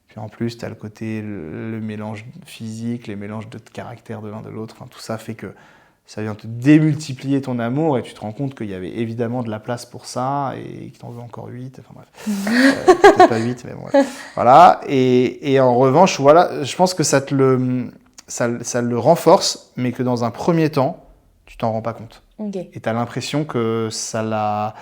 Puis en plus, tu as le côté, le mélange physique, les mélanges de caractère de l'un de l'autre, tout ça fait que ça vient te démultiplier ton amour et tu te rends compte qu'il y avait évidemment de la place pour ça et que tu en veux encore 8, enfin bref, peut-être pas 8, mais bon, ouais. Voilà. Et en revanche, voilà, je pense que ça le renforce, mais que dans un premier temps, tu t'en rends pas compte. Okay. Et tu as l'impression que ça l'a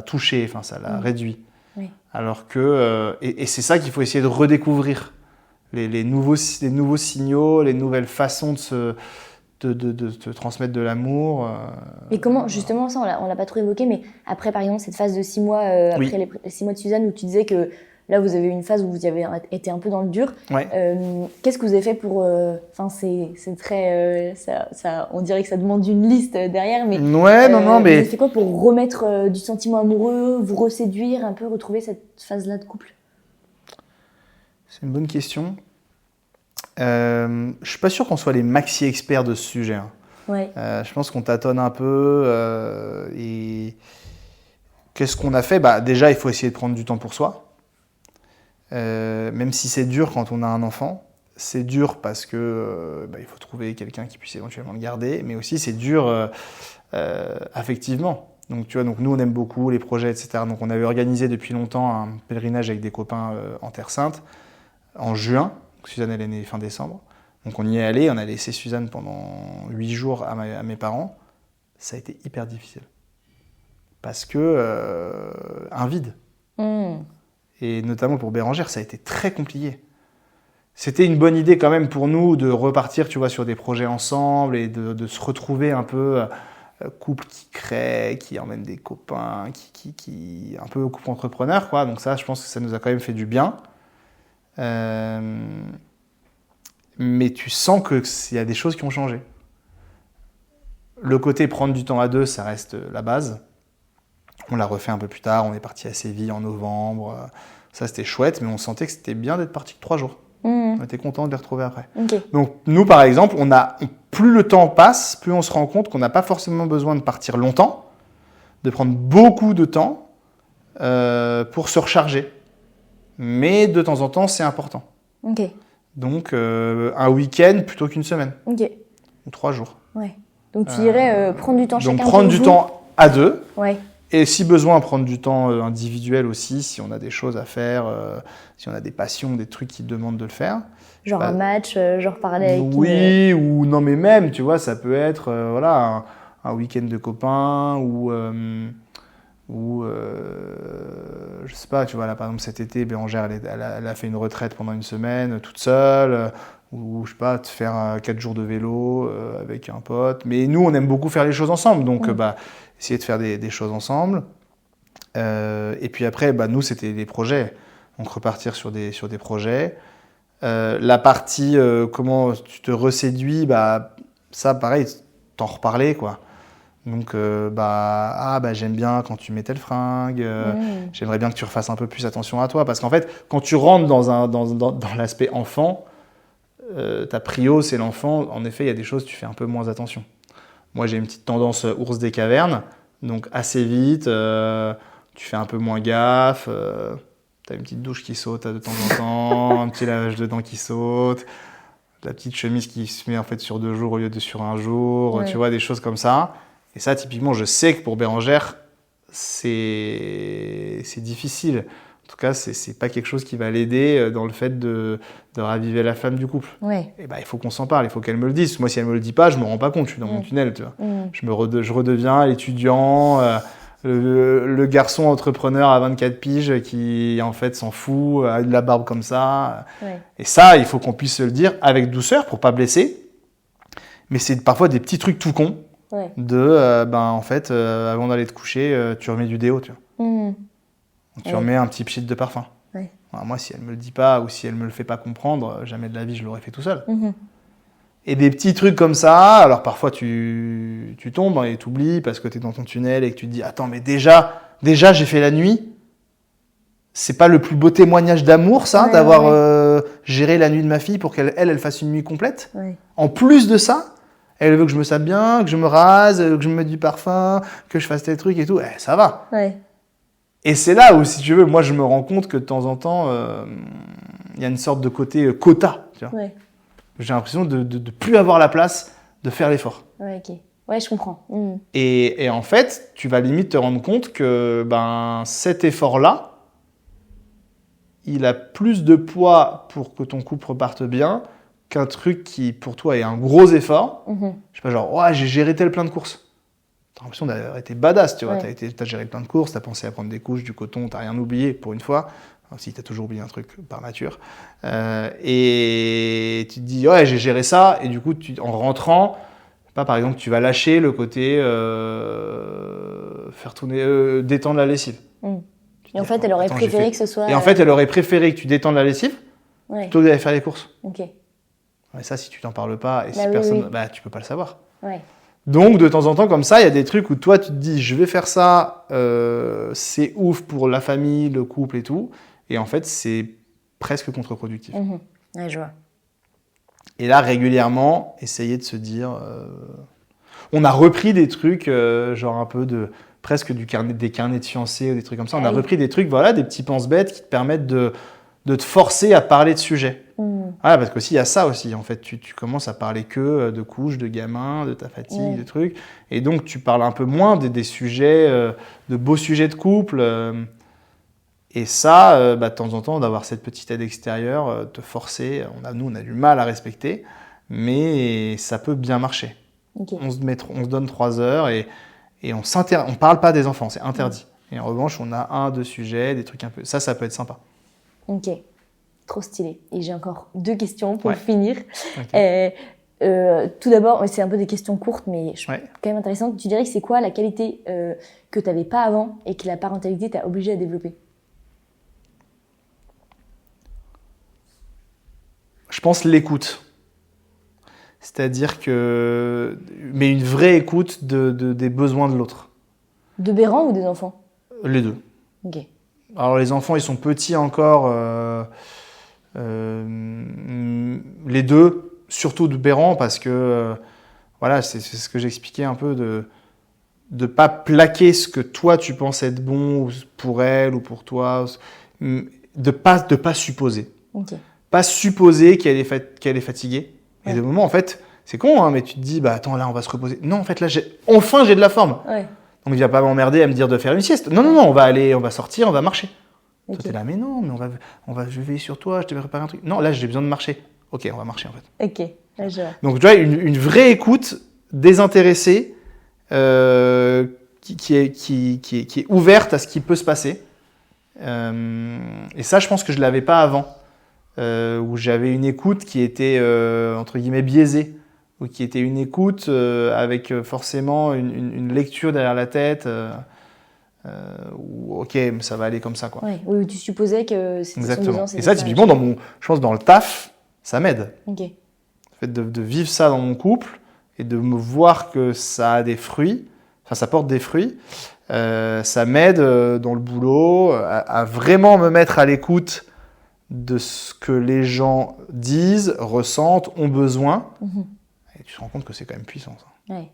touché, enfin ça l'a réduit. Oui. Alors que, et c'est ça qu'il faut essayer de redécouvrir, les nouveaux signaux, les nouvelles façons de te transmettre de l'amour. Mais comment, justement, ça, on l'a pas trop évoqué, mais après, par exemple, cette phase de 6 mois, après les 6 mois de Suzanne, où tu disais que là, vous avez eu une phase où vous avez été un peu dans le dur. Ouais. Qu'est-ce que vous avez fait pour... Enfin, c'est très... on dirait que ça demande une liste derrière, mais... Ouais, non, Vous mais... avez fait quoi pour remettre du sentiment amoureux, vous reséduire, un peu retrouver cette phase-là de couple? C'est une bonne question. Je suis pas sûr qu'on soit les maxi experts de ce sujet. Hein. Ouais. Je pense qu'on tâtonne un peu. Et qu'est-ce qu'on a fait? Déjà, il faut essayer de prendre du temps pour soi. Même si c'est dur quand on a un enfant, c'est dur parce que il faut trouver quelqu'un qui puisse éventuellement le garder, mais aussi c'est dur affectivement. Donc tu vois, donc nous on aime beaucoup les projets, etc. Donc on avait organisé depuis longtemps un pèlerinage avec des copains en Terre Sainte en juin. Suzanne elle est née fin décembre, donc on y est allé, on a laissé Suzanne pendant 8 jours à mes parents. Ça a été hyper difficile parce que un vide. Et notamment pour Bérangère, ça a été très compliqué. C'était une bonne idée quand même pour nous de repartir, tu vois, sur des projets ensemble et de se retrouver un peu couple qui crée, qui emmène des copains, qui un peu couple entrepreneur, quoi. Donc ça, je pense que ça nous a quand même fait du bien. Mais tu sens qu'il y a des choses qui ont changé. Le côté prendre du temps à deux, ça reste la base. On l'a refait un peu plus tard, on est parti à Séville en novembre. Ça, c'était chouette, mais on sentait que c'était bien d'être parti que 3 jours. On était content de les retrouver après. Okay. Donc, nous, par exemple, plus le temps passe, plus on se rend compte qu'on n'a pas forcément besoin de partir longtemps, de prendre beaucoup de temps pour se recharger. Mais de temps en temps, c'est important. Okay. Donc, un week-end plutôt qu'une semaine. Okay. Ou 3 jours. Ouais. Donc, tu dirais prendre du temps chacun. Donc, prendre du temps à deux. Ouais. Et si besoin, prendre du temps individuel aussi, si on a des choses à faire, si on a des passions, des trucs qui demandent de le faire. Genre un match, genre parler avec Oui, ou non, mais même, tu vois, ça peut être voilà, un week-end de copains ou je sais pas, tu vois, là par exemple cet été, Bérangère, elle a fait une retraite pendant une semaine toute seule, ou je sais pas, te faire 4 jours de vélo avec un pote. Mais nous, on aime beaucoup faire les choses ensemble, donc essayer de faire des choses ensemble. Et puis après, nous, c'était des projets. Donc repartir sur des projets. La partie comment tu te reséduis, ça pareil, t'en reparler, quoi. Donc j'aime bien quand tu mets telle fringue, j'aimerais bien que tu refasses un peu plus attention à toi, parce qu'en fait quand tu rentres dans l'aspect enfant, ta prio c'est l'enfant. En effet, il y a des choses tu fais un peu moins attention. Moi j'ai une petite tendance ours des cavernes, donc assez vite tu fais un peu moins gaffe, t'as une petite douche qui saute de temps en temps, un petit lavage de dents qui saute, la petite chemise qui se met en fait sur 2 jours au lieu de sur 1 jour, tu vois, des choses comme ça. Et ça, typiquement, je sais que pour Bérangère, c'est difficile. En tout cas, c'est pas quelque chose qui va l'aider dans le fait de raviver la flamme du couple. Ouais. Et il faut qu'on s'en parle, il faut qu'elle me le dise. Moi, si elle me le dit pas, je me rends pas compte, je suis dans mon tunnel, tu vois. Je redeviens l'étudiant le garçon entrepreneur à 24 piges qui, en fait, s'en fout, a de la barbe comme ça. Ouais. Et ça, il faut qu'on puisse se le dire avec douceur pour pas blesser. Mais c'est parfois des petits trucs tout cons Ouais. en fait, avant d'aller te coucher, tu remets du déo, tu vois. Tu remets un petit pchit de parfum. Ouais. Alors moi, si elle me le dit pas ou si elle me le fait pas comprendre, jamais de la vie je l'aurais fait tout seul. Mhm. Et des petits trucs comme ça, alors parfois tu tombes et t'oublies parce que t'es dans ton tunnel et que tu te dis attends mais déjà j'ai fait la nuit. C'est pas le plus beau témoignage d'amour ça, Ouais, d'avoir géré la nuit de ma fille pour qu'elle fasse une nuit complète. Ouais. En plus de ça, elle veut que je me sape bien, que je me rase, que je me mette du parfum, que je fasse tes trucs et tout. Ça va. Ouais. Et c'est là où, si tu veux, moi je me rends compte que de temps en temps, il y a une sorte de côté quota. Tu vois. Ouais. J'ai l'impression de plus avoir la place de faire l'effort. Ouais, ok. Ouais, je comprends. Et en fait, tu vas limite te rendre compte que cet effort-là, il a plus de poids pour que ton couple reparte bien qu'un truc qui, pour toi, est un gros effort. Mhm. Je sais pas, genre, oh, j'ai géré tel plein de courses. T'as l'impression d'avoir été badass, tu vois. Ouais. T'as géré plein de courses, t'as pensé à prendre des couches, du coton, t'as rien oublié pour une fois. Enfin, si t'as toujours oublié un truc par nature. Et tu te dis, ouais, j'ai géré ça. Et du coup, en rentrant, pas par exemple, tu vas lâcher le côté faire tourner, détendre la lessive. Et en fait, elle aurait préféré que ce soit. Et en fait, elle aurait préféré que tu détendes la lessive Ouais. plutôt que d'aller faire les courses. Ok. Et ça, si tu t'en parles pas et si Bah oui, personne, oui. tu peux pas le savoir. Ouais. Donc, de temps en temps, comme ça, il y a des trucs où toi, tu te dis, je vais faire ça, c'est ouf pour la famille, le couple et tout. Et en fait, c'est presque contre-productif. Mhm. Ouais, je vois. Et là, régulièrement, essayer de se dire... On a repris des trucs, genre un peu presque des carnets de fiancés ou des trucs comme ça. On a oui. repris des trucs, voilà, des petits pense-bêtes qui te permettent de te forcer à parler de sujets. Voilà, parce qu'aussi, il y a ça aussi. En fait, tu commences à parler que de couches, de gamins, de ta fatigue, de trucs. Et donc, tu parles un peu moins des sujets, de beaux sujets de couple. Et ça, de temps en temps, d'avoir cette petite aide extérieure, te forcer. Nous, on a du mal à respecter, mais ça peut bien marcher. Ok. On se donne 3 heures et on parle pas des enfants, c'est interdit. Et en revanche, on a 1-2 sujets, des trucs un peu... Ça peut être sympa. Ok. Trop stylé. Et j'ai encore 2 questions pour Ouais. finir. Okay. Tout d'abord, c'est un peu des questions courtes, mais Ouais. quand même intéressantes. Tu dirais que c'est quoi la qualité que tu n'avais pas avant et que la parentalité t'a obligé à développer? Je pense l'écoute. C'est-à-dire que... Mais une vraie écoute des besoins de l'autre. De Béran ou des enfants? Les deux. Ok. Alors les enfants, ils sont petits encore. Les deux, surtout de Béran, parce que voilà, c'est ce que j'expliquais un peu de pas plaquer ce que toi tu penses être bon pour elle ou pour toi, de pas supposer. Ok. Pas supposer qu'elle est fatiguée. Et de moment, en fait, c'est con, hein, mais tu te dis, attends, là, on va se reposer. Non, en fait, là, j'ai de la forme. Ouais. Donc, il va pas m'emmerder à me dire de faire une sieste. Non, on va sortir, on va marcher. Ok. Toi, t'es là, mais non, mais je vais veiller sur toi, je t'ai préparé un truc. Non, là, j'ai besoin de marcher. Ok, on va marcher, en fait. Ok. Ouais, je vois. Donc, tu vois, une vraie écoute désintéressée, qui est ouverte à ce qui peut se passer. Et ça, je pense que je l'avais pas avant. Où j'avais une écoute qui était entre guillemets biaisée, ou qui était une écoute avec forcément une lecture derrière la tête, où ok, ça va aller comme ça, quoi. Ouais. Oui, tu supposais que c'était son Exactement. besoin. Et ça, typiquement, je pense dans le taf, ça m'aide. Ok. Le fait de vivre ça dans mon couple et de me voir que ça a des fruits, enfin ça porte des fruits, ça m'aide dans le boulot à vraiment me mettre à l'écoute de ce que les gens disent, ressentent, ont besoin. Et tu te rends compte que c'est quand même puissant, ça. Ouais.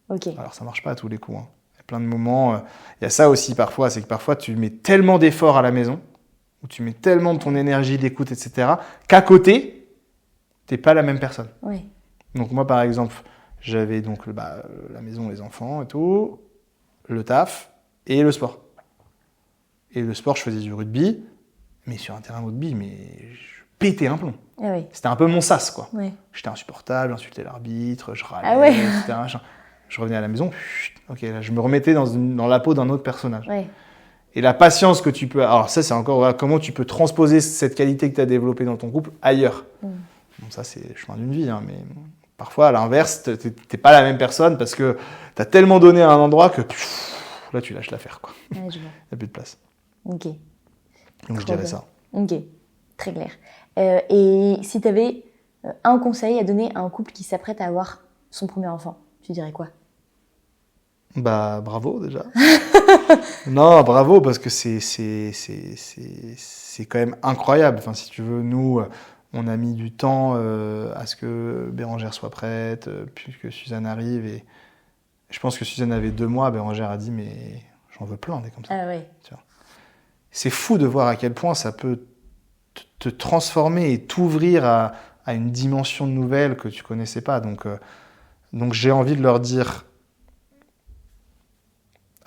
Ok. Alors, ça marche pas à tous les coups. Il y a plein de moments... Il y a ça aussi parfois, c'est que parfois, tu mets tellement d'efforts à la maison, ou tu mets tellement de ton énergie d'écoute, etc., qu'à côté, t'es pas la même personne. Ouais. Donc moi, par exemple, j'avais donc la maison, les enfants et tout, le taf et le sport. Et le sport, je faisais du rugby, mais sur un terrain de rugby, mais je pétais un plomb. Ah ouais. C'était un peu mon sas, quoi. Ouais. J'étais insupportable, j'insultais l'arbitre, je râlais, Ah ouais. etc. Je revenais à la maison, ok, là, je me remettais dans la peau d'un autre personnage. Ouais. Et la patience que tu peux... Alors ça, c'est encore voilà, comment tu peux transposer cette qualité que tu as développée dans ton couple ailleurs. Bon, ça, c'est le chemin d'une vie, hein, mais parfois, à l'inverse, t'es pas la même personne parce que tu as tellement donné à un endroit que là, tu lâches l'affaire, quoi. Ouais, je vois. Il n'y a plus de place. Ok. Donc, je dirais ça. Ok, très clair. Et si tu avais un conseil à donner à un couple qui s'apprête à avoir son premier enfant, tu dirais quoi? Bah, bravo, déjà. Non, bravo, parce que c'est quand même incroyable. Enfin, si tu veux, nous, on a mis du temps à ce que Bérangère soit prête, puis que Suzanne arrive. Et je pense que Suzanne avait 2 mois. Bérangère a dit, mais j'en veux plein, des comme ça. Ah ouais. Tu vois. C'est fou de voir à quel point ça peut te transformer et t'ouvrir à une dimension nouvelle que tu connaissais pas. Donc j'ai envie de leur dire...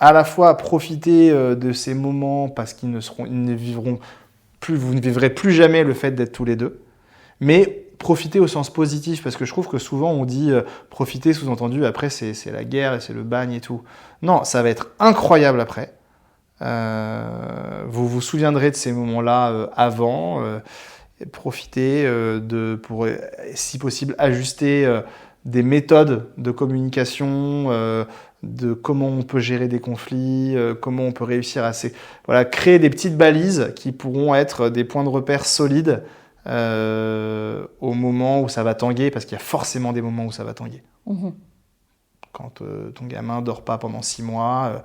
à la fois profiter de ces moments parce qu'ils ne vivront plus, vous ne vivrez plus jamais le fait d'être tous les deux, mais profiter au sens positif parce que je trouve que souvent on dit profiter sous-entendu après c'est la guerre et c'est le bagne et tout. Non, ça va être incroyable après. Vous vous souviendrez de ces moments-là avant. Profiter pour si possible ajuster des méthodes de communication. De comment on peut gérer des conflits, comment on peut réussir à créer des petites balises qui pourront être des points de repère solides au moment où ça va tanguer, parce qu'il y a forcément des moments où ça va tanguer. Quand ton gamin dort pas pendant 6 mois,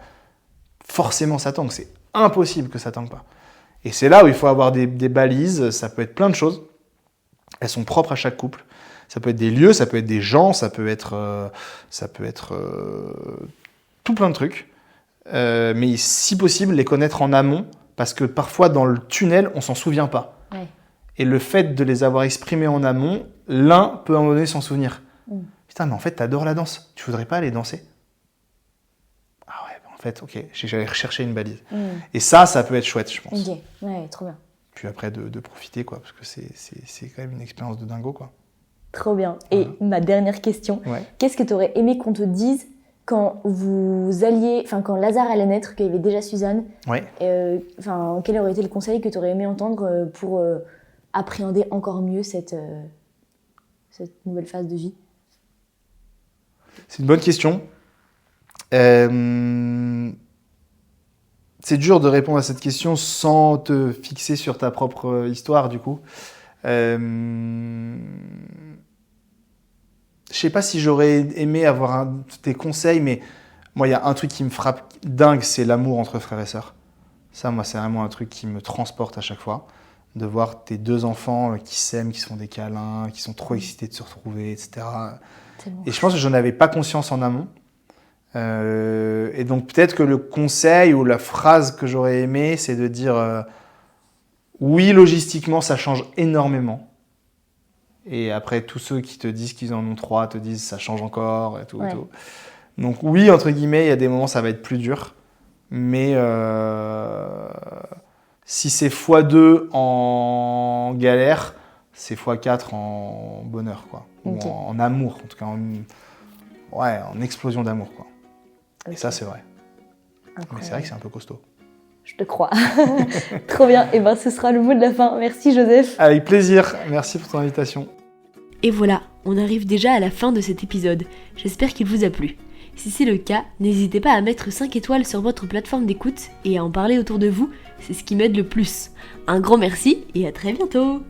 forcément ça tangue. C'est impossible que ça tangue pas. Et c'est là où il faut avoir des balises. Ça peut être plein de choses. Elles sont propres à chaque couple. Ça peut être des lieux, ça peut être des gens, ça peut être tout plein de trucs. Mais si possible, les connaître en amont, parce que parfois, dans le tunnel, on s'en souvient pas. Ouais. Et le fait de les avoir exprimés en amont, l'un peut à un moment donné s'en souvenir. Putain, mais en fait, t'adores la danse. Tu voudrais pas aller danser? Ah ouais, bah en fait, ok, j'allais rechercher une balise. Et ça peut être chouette, je pense. Ok, ouais, trop bien. Puis après, de profiter, quoi, parce que c'est quand même une expérience de dingo, quoi. Trop bien. Et ma dernière question, qu'est-ce que tu aurais aimé qu'on te dise quand quand Lazare allait naître, qu'il y avait déjà Suzanne? Quel aurait été le conseil que tu aurais aimé entendre pour appréhender encore mieux cette nouvelle phase de vie? C'est une bonne question. C'est dur de répondre à cette question sans te fixer sur ta propre histoire, du coup. Je sais pas si j'aurais aimé avoir tes conseils, mais moi, il y a un truc qui me frappe dingue, c'est l'amour entre frères et sœurs. Ça, moi, c'est vraiment un truc qui me transporte à chaque fois. De voir tes 2 enfants qui s'aiment, qui se font des câlins, qui sont trop excités de se retrouver, etc. Et je pense que je n'en avais pas conscience en amont. Et donc, peut-être que le conseil ou la phrase que j'aurais aimé, c'est de dire oui, logistiquement, ça change énormément. Et après, tous ceux qui te disent qu'ils en ont 3 te disent ça change encore et tout. Et tout. Donc oui, entre guillemets, il y a des moments ça va être plus dur. Mais si c'est x2 en galère, c'est x4 en bonheur, quoi. Ou en amour, en tout cas. En explosion d'amour, quoi. Et ça, c'est vrai. Incroyable. Mais c'est vrai que c'est un peu costaud. Je te crois. Trop bien. Et ce sera le mot de la fin. Merci Joseph. Avec plaisir. Merci pour ton invitation. Et voilà, on arrive déjà à la fin de cet épisode. J'espère qu'il vous a plu. Si c'est le cas, n'hésitez pas à mettre 5 étoiles sur votre plateforme d'écoute et à en parler autour de vous, c'est ce qui m'aide le plus. Un grand merci et à très bientôt.